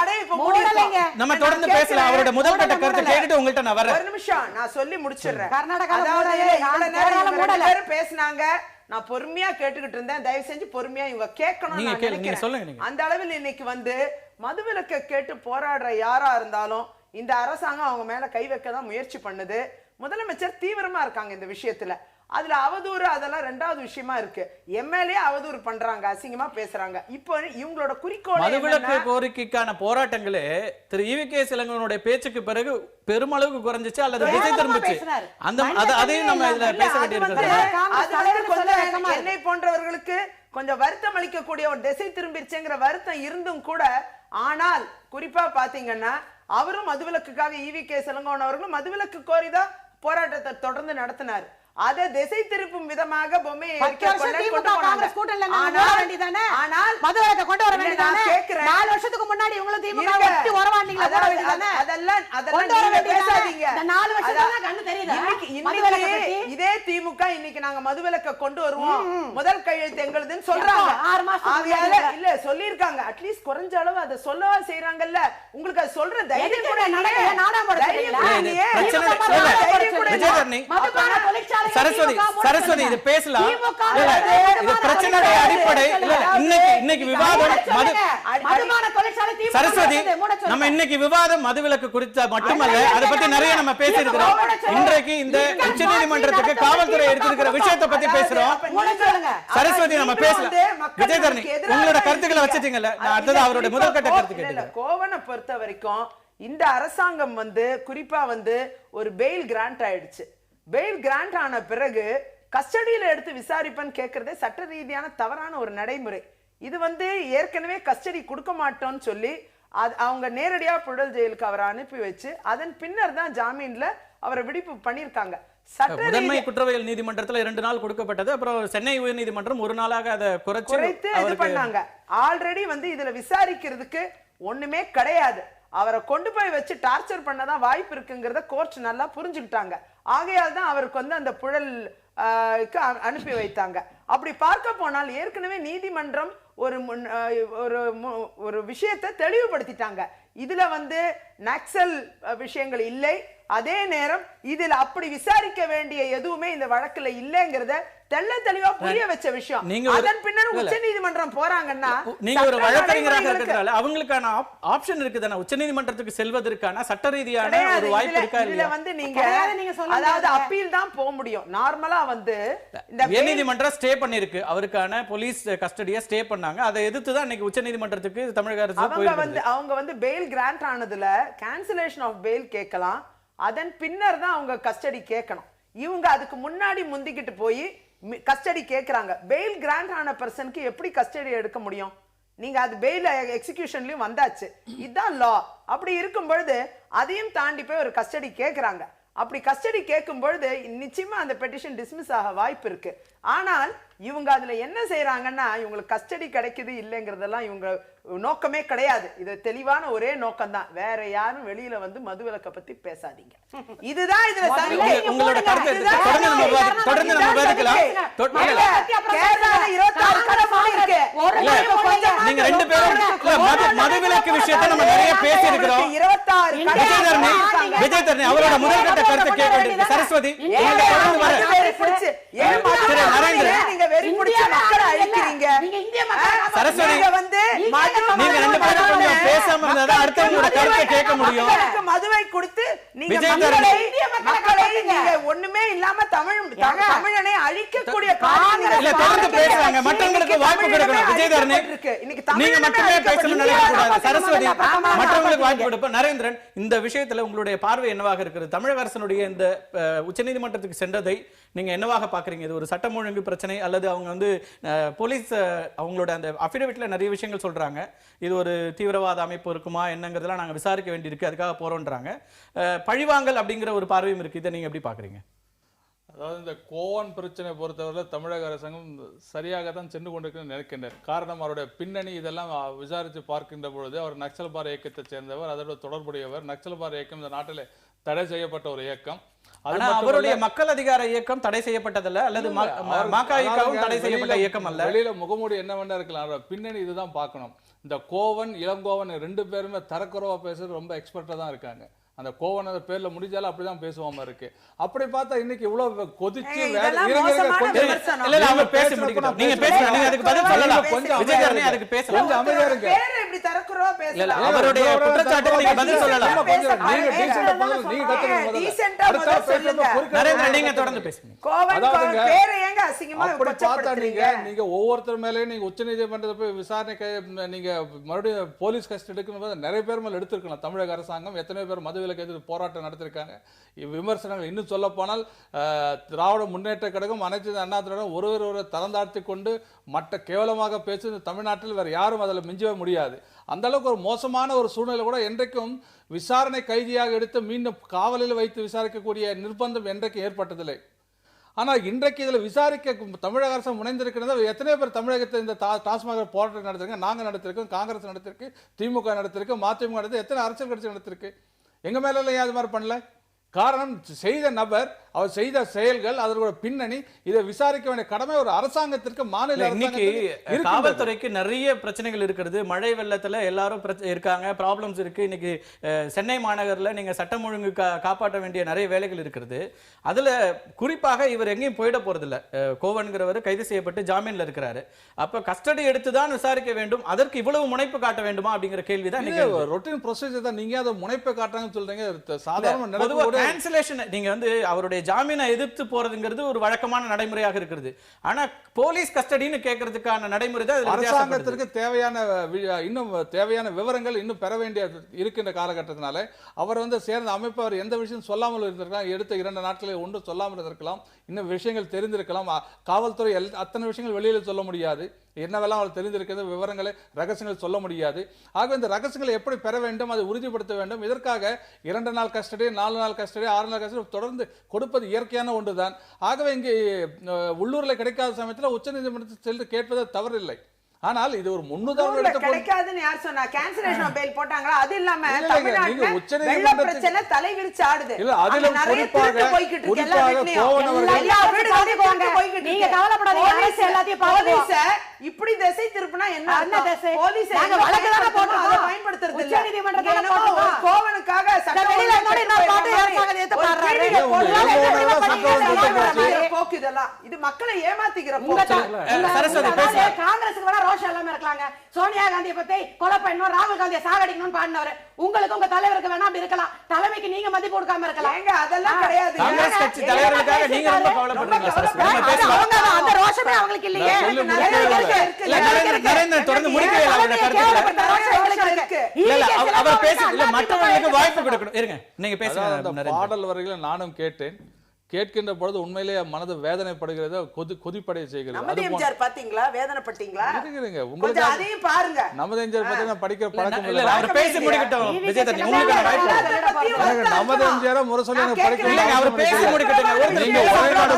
Speaker 3: நம்ம தொடர்ந்து பேசலாம். அவரோட முதல் கட்ட கருத்தை கேட்டுட்டு உங்கள்ட்ட நான் வரேன்.
Speaker 2: ஒரு நிமிஷம் நான் சொல்லி முடிச்சிடுறேன். பேசினாங்க, நான் பொறுமையா கேட்டுக்கிட்டு இருந்தேன். தயவு செஞ்சு பொறுமையா இவங்க கேட்கணும். அந்த அளவில் இன்னைக்கு மதுவிலக்க கேட்டு போராடுற யாரா இருந்தாலும் இந்த அரசாங்கம் அவங்க மேல கை வைக்க தான் முயற்சி பண்ணுது. முதலமைச்சர் தீவிரமா இருக்காங்க இந்த விஷயத்துல. அதுல அவதூறு அதெல்லாம் ரெண்டாவது விஷயமா இருக்கு. எம்எல்ஏ அவதூறு பண்றாங்க, அசிங்கமா பேசுறாங்க. இப்போ இவங்களோட குறிக்கோள்
Speaker 3: மதுவிலக்கு கோரிக்கைக்கான போராட்டங்களே திரு ஈவிகே இளங்கோவனுடைய பேச்சுக்கு பிறகு பெருமளவுக்கு குறைஞ்சிச்சு அல்லது திசை திரும்பிச்சு. அதையும் நம்ம இதுல பேச வேண்டியிருக்கிறது.
Speaker 2: என்னை போன்றவர்களுக்கு கொஞ்சம் வருத்தம் அளிக்கக்கூடிய ஒரு திசை திரும்பிடுச்சுங்கிற வருத்தம் இருந்தும் கூட, ஆனால் குறிப்பா பாத்தீங்கன்னா அவரும் மதுவிலக்குக்காக ஈவிகே இளங்கோவன் அவர்களும் மதுவிலக்கு கோரிதான் போராட்டத்தை தொடர்ந்து நடத்தினார். அதை திசை திருப்பும் விதமாக பொம்மையை
Speaker 5: முன்னாடி
Speaker 2: இதே திமுக இன்னைக்கு நாங்க மதுவிலக்க கொண்டு வருவோம், முதல் கையெழுத்து எங்களுதுன்னு சொல்றாங்க. இல்ல சொல்லிருக்காங்க. அட்லீஸ்ட் குறைஞ்ச அளவு அதை சொல்லவா செய்யறாங்கல்ல. உங்களுக்கு அது சொல்ற தைரியம்
Speaker 3: சரஸ்வதி இது பேசலாம். இது பிரச்சனையுடைய அடிப்படை. இன்னைக்கு விவாதம் சரஸ்வதி நம்ம இன்னைக்கு விவாதம் மதுவிலக்கு குறித்த மட்டுமல்ல, அதை பத்தி நிறைய நம்ம பேசியிருக்கிறோம். இன்றைக்கு இந்த உச்ச நீதிமன்றத்துக்கு காவல்துறை எடுத்திருக்கிற விஷயத்தை பத்தி பேசுறோம். சரஸ்வதி நம்ம பேசலாம். விஜயதரணி உங்களோட கருத்துக்களை வச்சுட்டீங்கல்ல, நான் அடுத்தது அவருடைய முதல் கட்ட கருத்து கேட்டேன்.
Speaker 2: கோவனை பொறுத்த வரைக்கும் இந்த அரசாங்கம் குறிப்பா ஒரு பெயில் கிராண்ட் ஆயிடுச்சு. பெயில் கிராண்ட் ஆன பிறகு கஸ்டடியில எடுத்து விசாரிப்பேன்னு கேட்கறதே சட்ட ரீதியான தவறான ஒரு நடைமுறை. இது ஏற்கனவே கஸ்டடி கொடுக்க மாட்டோம்னு சொல்லி அவங்க நேரடியா புழல் ஜெயிலுக்கு அவரை அனுப்பி வச்சு அதன் பின்னர் தான் ஜாமீன்ல அவரை விடுப்பு பண்ணிருக்காங்க.
Speaker 3: முதன்மை குற்றவியல் நீதிமன்றத்துல 2 நாள் கொடுக்கப்பட்டது. அப்புறம் சென்னை உயர் நீதிமன்றம் 1 நாளாக அதை குறைத்து
Speaker 2: இது பண்ணாங்க. ஆல்ரெடி இதுல விசாரிக்கிறதுக்கு ஒண்ணுமே கிடையாது. அவரை கொண்டு போய் வச்சு டார்ச்சர் பண்ணதான் வாய்ப்பு இருக்குங்கிறத கோர்ட் நல்லா புரிஞ்சுக்கிட்டாங்க. ஆகையால் தான் அவருக்கு அந்த புழல் அனுப்பி வைத்தாங்க. அப்படி பார்க்க போனால் ஏற்கனவே நீதிமன்றம் ஒரு விஷயத்தை தெளிவுபடுத்திட்டாங்க. இதுல நக்சல் விஷயங்கள் இல்லை. அதே நேரம் இதில் அப்படி விசாரிக்க வேண்டிய எதுவுமே இந்த வழக்குல இல்லைங்கிறத தெளிவா புரிய வச்ச விஷயம். அதன் பின்னர் உச்ச நீதிமன்றம் போறாங்கன்னா
Speaker 3: நீங்க ஒரு வழக்கறிஞராக இருக்கிறதால அவங்களுக்கான ஆப்ஷன் இருக்குதானே, உச்ச நீதிமன்றத்துக்கு செல்வதற்கான சட்ட ரீதியான ஒரு வாய்ப்பு இருக்கா?
Speaker 2: இதுல நீங்க அதாவது அப்பீல் தான் போக முடியும். நார்மலா
Speaker 3: இந்த உயர்நீதிமன்றம் ஸ்டே பண்ணிருக்கு, அவருக்கான போலீஸ் கஸ்டடியை ஸ்டே பண்ணாங்க. அதை எதிர்த்து தான் இன்னைக்கு உச்ச நீதிமன்றத்துக்கு தமிழக அரசு
Speaker 2: அவங்க பெயில் கிராண்ட் ஆனதுல கேன்சலேஷன் ஆஃப் பெயில் கேட்கலாம். அதன் பின்னர் தான் அவங்க கஸ்டடி கேட்கணும். இவங்க அதுக்கு முன்னாடி முந்திக்கிட்டு போய் கஸ்டடி கேட்கறாங்க. பெயில் கிராண்ட் ஆன பர்சனுக்கு எப்படி கஸ்டடி எடுக்க முடியும்? நீங்க அது பெயில் எக்ஸிகியூஷன்லயும் வந்தாச்சு, இதுதான் லா. அப்படி இருக்கும் பொழுது அதையும் தாண்டி போய் ஒரு கஸ்டடி கேட்கறாங்க. அப்படி கஸ்டடி கேட்கும் பொழுது நிச்சயமா அந்த பெட்டிஷன் டிஸ்மிஸ் ஆக வாய்ப்பு இருக்கு. ஆனால் இவங்க அதுல என்ன செய்யறாங்கன்னா இவங்களுக்கு கஸ்டடி கிடைக்குது இல்லைங்கிறதெல்லாம் இவங்க நோக்கமே கிடையாது. இது தெளிவான ஒரே நோக்கம் தான், வேற யாரும் வெளியில வந்து மதுவிலக்க பத்தி பேசாதீங்க. இதுதான் இதுல
Speaker 3: உங்களோட கருத்து தொடர்ந்து நம்ம விவாதிக்கலாம்.
Speaker 2: கேரளால 26 கடை இருக்கு.
Speaker 3: நீங்க ரெண்டு பேரும் மதுவிலக்கு விஷயத்தை நம்ம நிறைய பேசி இருக்கிறோம்.
Speaker 2: 26
Speaker 3: விஜயதரணி அவரோட முதல்கட்ட கருத்தை கேட்க வேண்டியது. சரஸ்வதி சரஸ்வதி நீங்க ரெண்டு பேரும் கொஞ்சம் பேசாம இருந்தா அடுத்தவங்களோட கருத்தை கேட்க முடியும்.
Speaker 2: மதுவை கொடுத்து மக்களை நீங்க ஒண்ணுமே இல்லாம தமிழனை அழிக்கக்கூடிய
Speaker 3: தொடர்ந்து பேசுறாங்க. மற்றவங்களுக்கு வாய்ப்பு கொடுக்கணும். விஜயதரணி நீங்க மட்டுமே பேசணும் நினைக்கக்கூடாது. சரஸ்வதி மற்றவங்களுக்கு வாய்ப்பு கொடுப்போம். நரேந்திரன், இந்த விஷயத்துல உங்களுடைய பார்வை என்னவாக இருக்கிறது? தமிழக அரசனுடைய இந்த உச்சநீதிமன்றத்துக்கு சென்றதை நீங்க என்னவாக பாக்குறீங்க? இது ஒரு சட்டம் ஒழுங்கு பிரச்சனை அல்லது அவங்க வந்து போலீஸ் அவங்களோட அந்த அஃபிடவிட்ல நிறைய விஷயங்கள் சொல்றாங்க, இது ஒரு தீவிரவாத அமைப்பு இருக்குமா என்னங்கிறதெல்லாம் நாங்க விசாரிக்க வேண்டியிருக்கு, அதுக்காக போறோம்ன்றாங்க. பழிவாங்கல் அப்படிங்கிற ஒரு பார்வையும் இருக்கு. இதை நீங்க எப்படி பாக்குறீங்க?
Speaker 6: அதாவது இந்த கோவன் பிரச்சனை பொறுத்தவரை தமிழக அரசாங்கம் சரியாக தான் சென்று கொண்டிருக்கிறது நினைக்கின்றனர். காரணம் அவருடைய பின்னணி இதெல்லாம் விசாரித்து பார்க்கின்ற பொழுது அவர் நக்சல் பார் இயக்கத்தை சேர்ந்தவர், அதோட தொடர்புடையவர். நக்சல் பார் இயக்கம் இந்த நாட்டில் தடை செய்யப்பட்ட ஒரு இயக்கம்.
Speaker 3: அவருடைய மக்கள் அதிகார இயக்கம் தடை செய்யப்பட்டதல்ல, அல்லது மகாவும் தடை செய்யப்பட்ட இயக்கம் அல்ல.
Speaker 6: வெளியில முகமூடி என்ன வேண்டா இருக்கலாம், பின்னணி இதுதான் பார்க்கணும். இந்த கோவன் இளங்கோவன் ரெண்டு பேருமே தரக்குறவா பேசுறது ரொம்ப எக்ஸ்பர்ட்டா தான் இருக்காங்க. அந்த கோவன் பேர்ல முடிஞ்சாலும் அப்படிதான் பேசுவாம இருக்கு. அப்படி பார்த்தா இன்னைக்கு இவ்வளவு கொதிச்சு
Speaker 3: அவருடைய குற்றச்சாட்டுக்கு நீங்க பதில் சொல்லலாம். நீங்க தொடர்ந்து பேசுங்க.
Speaker 6: அப்படி பார்த்தா நீங்க ஒவ்வொருத்தர் மேலேயும் நீங்க உச்ச நீதிமன்றத்தை போய் விசாரணை நீங்க மறுபடியும் போலீஸ் கஸ்டடி எடுக்கணும். நிறைய பேர் மேல எடுத்திருக்கலாம். தமிழக அரசாங்கம் எத்தனை பேர் மதுவிலக்கு எதிர்த்து போராட்டம் நடத்திருக்காங்க. விமர்சனங்கள் இன்னும் சொல்ல போனால் திராவிட முன்னேற்ற கழகம் அனைத்து அண்ணா திராவிடம் ஒருவர் தரந்தாழ்த்தி கொண்டு மற்ற கேவலமாக பேசி தமிழ்நாட்டில் வேற யாரும் அதில் மிஞ்சவே முடியாது. அந்த அளவுக்கு ஒரு மோசமான ஒரு சூழ்நிலை கூட என்றைக்கும் விசாரணை கைதியாக எடுத்து மீண்டும் காவலில் வைத்து விசாரிக்கக்கூடிய நிர்பந்தம் என்றைக்கும் ஏற்பட்டதில்லை. ஆனால் இன்றைக்கு இதில் விசாரிக்க தமிழக அரசு முனைந்திருக்கிறது. எத்தனை பேர் தமிழகத்தை இந்த டாஸ்மாக் போராட்டம் நடத்திருக்கோம், நாங்கள் நடத்திருக்கோம், காங்கிரஸ் நடத்திருக்கு, திமுக நடத்திருக்கு, மதிமுக நடத்தி, எத்தனை அரசியல் கட்சி நடத்திருக்கு. எங்க மேல ஏன் அது மாதிரி பண்ணல? காரணம் செய்த நபர், அவர் செய்த செயல்கள், அதோட பின்னணி, இதை விசாரிக்க வேண்டிய கடமை ஒரு அரசாங்கத்திற்கு, மாநில
Speaker 3: இன்னைக்கு காவல்துறைக்கு நிறைய பிரச்சனைகள் இருக்கிறது. மழை வெள்ளத்துல எல்லாரும் இருக்காங்க, ப்ராப்ளம்ஸ் இருக்கு. இன்னைக்கு சென்னை மாநகர்ல நீங்க சட்டம் ஒழுங்கு காப்பாற்ற வேண்டிய நிறைய வேலைகள் இருக்கிறது. அதுல குறிப்பாக இவர் எங்கேயும் போயிட போறது இல்ல. கோவன்கிறவர் கைது செய்யப்பட்டு ஜாமீன்ல இருக்கிறாரு. அப்ப கஸ்டடி எடுத்துதான் விசாரிக்க வேண்டும். அதற்கு இவ்வளவு முனைப்பு காட்ட வேண்டுமா அப்படிங்கிற கேள்விதான்
Speaker 6: ரொட்டீன் ப்ரொசீஜர் தான். நீங்க அதை முனைப்பை காட்டுறாங்கன்னு சொல்றீங்க. சாதாரண
Speaker 3: கேன்சலேஷன் நீங்க வந்து அவருடைய ஜாமீனை எதிர்த்து போறதுங்கிறது ஒரு வழக்கமான நடைமுறையாக இருக்கிறது. ஆனா போலீஸ் கஸ்டடின்னு கேட்கறதுக்கான நடைமுறை தான்
Speaker 6: அரசாங்கத்திற்கு இன்னும் தேவையான விவரங்கள் இன்னும் பெற வேண்டிய இருக்கின்ற காலகட்டத்தினால அவர் வந்து சேர்ந்த அமைப்பு அவர் எந்த விஷயம் சொல்லாமல் இருந்திருக்கலாம். எடுத்த 2 நாட்களில் ஒன்று சொல்லாமல் இருந்திருக்கலாம். இன்னும் விஷயங்கள் தெரிந்திருக்கலாம். காவல்துறை அத்தனை விஷயங்கள் வெளியில் சொல்ல முடியாது. என்னவெல்லாம் அவர் தெரிந்திருக்கிறது, விவரங்களை, ரகசியங்கள் சொல்ல முடியாது. ஆகவே இந்த ரகசியங்களை எப்படி பெற வேண்டும், அதை உறுதிப்படுத்த வேண்டும். இதற்காக 2 நாள் கஸ்டடி, 4 நாள் கஸ்டடி, 6 நாள் கஸ்டடி தொடர்ந்து கொடுப்பது இயற்கையான ஒன்றுதான். ஆகவே இங்கே உள்ளூரில் கிடைக்காத சமயத்தில் உச்சநீதிமன்றத்தில் சென்று கேட்பது தவறில்லை. ஆனால் இது ஒரு முன்னுதாரணம்
Speaker 2: கிடைக்காதுன்னு யார் சொன்னா? கேன்சலேஷன் பெயில் போட்டாங்களா? அது இல்லாம தமிழ்நாட்டுல வெள்ள பிரச்சனை தலைவிரிச்சு ஆடுது.
Speaker 6: இல்ல அதுல
Speaker 2: நிறைய திருட்டு போயிட்டு இருக்கு. எல்லா வீட்லயும்
Speaker 5: நீங்க கவலைப்படாதீங்க, அரசு எல்லாத்தையும் பாக்குது.
Speaker 2: இப்படி திசை திருப்பினா என்ன?
Speaker 5: அந்த திசை
Speaker 2: போலீஸ்
Speaker 5: நாங்க வழக்கு தான போடுறோம்,
Speaker 2: அதை பயன்படுத்துறது இல்ல.
Speaker 5: உச்சநீதிமன்றத்தால போடுறோம்.
Speaker 2: கோவனுக்காக சட்ட
Speaker 5: வெளியில நோடி நான் பாட்டு அரசாங்க ஏத்த பாடுறாரு.
Speaker 2: போக்கு இதெல்லாம் இது மக்களை ஏமாத்திக்கிற
Speaker 3: சரஸ்வதி பேசுங்க.
Speaker 5: காங்கிரஸ்க்கு வேணா ரோஷம் இல்லாம இருக்கலாங்க. சோனியா காந்தியை பத்தி கொலை பண்ணணும், ராகுல் காந்தியை சாகடிக்கணும்னு பாடினவர். உங்களுக்கு உங்க தலைவருக்கு வேணா அப்படி இருக்கலாம், தலைமைக்கு நீங்க மதிப்பு கொடுக்காம இருக்கலாம்.
Speaker 2: அதெல்லாம் கிடையாது.
Speaker 3: காங்கிரஸ் கட்சி தலைவர்களுக்காக நீங்க ரொம்ப கவலைப்படுறீங்க சரஸ்வதி.
Speaker 5: அவங்க அந்த ரோஷமே அவங்களுக்கு இல்லையே.
Speaker 3: நரேந்திரன் தொடர்ந்து முடிக்கவே அவரோட கருத்து. இல்ல அவர் பேச இல்ல மற்றவங்களுக்கு வாய்ப்பு கொடுக்கணும். இருங்க நீங்க பேசுங்க.
Speaker 6: பாடல் வரையில நானும் கேட்டேன். கேட்கின்ற பொழுது உண்மையிலேயே மனது வேதனைப்படுகிறது, கொதிப்படைய செய்கிறது.
Speaker 2: நமது எம்ஜிஆர் பாத்தீங்களா, வேதனைப்பட்டீங்களா?
Speaker 6: இருக்குங்க
Speaker 2: கொஞ்சம்
Speaker 6: உங்களுக்கு
Speaker 2: அதையும் பாருங்க.
Speaker 6: நமது எம்ஜிஆர் பத்தி நான் படிக்கிற பழக்கம்
Speaker 3: இல்ல,
Speaker 6: இல்லை.
Speaker 3: அவர் பேசி முடிக்கட்டும். விஜயதரணி, உங்களுக்கான வாய்ப்பு.
Speaker 6: நமது எம்ஜிஆர் முரசொலி எனக்கு படிக்க
Speaker 3: இல்லைங்க, அவர் பேசி முடிக்கட்டும்.
Speaker 6: நீங்க ஒரே நாடு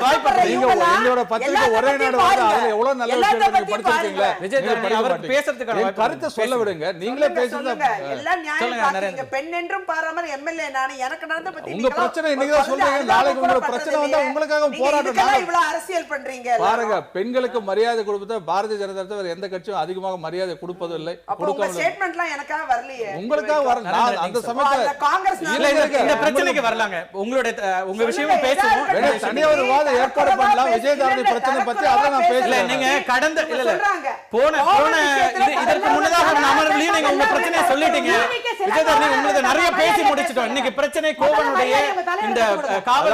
Speaker 6: எங்களோட பத்திரிக்கை ஒரே நாடு வந்து அதுல எவ்வளவு நல்ல விஷயம் நீங்க படிச்சிருக்கீங்களா?
Speaker 3: விஜயதரணி, அவருக்கு பேசுறதுக்கான
Speaker 6: என்
Speaker 3: வாய்ப்பு.
Speaker 6: கருத்தை சொல்ல விடுங்க. நீங்களே பேசுங்க.
Speaker 2: எல்லாம் நியாயம்
Speaker 3: சொல்லுங்க,
Speaker 2: பாக்குறீங்க. பெண் என்றும் பாராமல் எம்எல்ஏ நானு எனக்கு நடந்த பத்தி
Speaker 6: உங்க பிரச்சனை இன்னைக்கு தான் சொல்றீங்க. நாளைக்கு உங்க பிரச்சனை வந்தா உங்களுக்காக போராட்டம்.
Speaker 2: இவ்வளவு அரசியல் பண்றீங்க
Speaker 6: பாருங்க, பெண்களுக்கு மரியாதை கொடுப்பத பாரதிய ஜனதா தவிர எந்த கட்சியும் அதிகமாக மரியாதை கொடுப்பதில்லை.
Speaker 2: உங்க ஸ்டேட்மென்ட்லாம் எனக்காக வரலையே.
Speaker 6: உங்களுக்காக வரல. நான் அந்த சமயத்துல
Speaker 2: காங்கிரஸ்
Speaker 3: இந்த பிரச்சனைக்கு வரலாங்க. உங்க விஷயமும் பேசுவோம்.
Speaker 6: தனியா ஒரு வாதம் ஏற்பாடு பண்ணலாம். விஜயதரணி பிரச்சனை பத்தி அத நான் பேசல.
Speaker 3: நீங்க கடந்த போன இதற்கு முன்னதாக அமர்வுலயும் நீங்க உங்க பிரச்சனையை சொல்லிட்டீங்க. விஜயதரணி, உங்களுக்கு நிறைய பேசி முடிச்சிட்டோம். இன்னைக்கு பிரச்சனை கோவனுடைய இந்த காவல்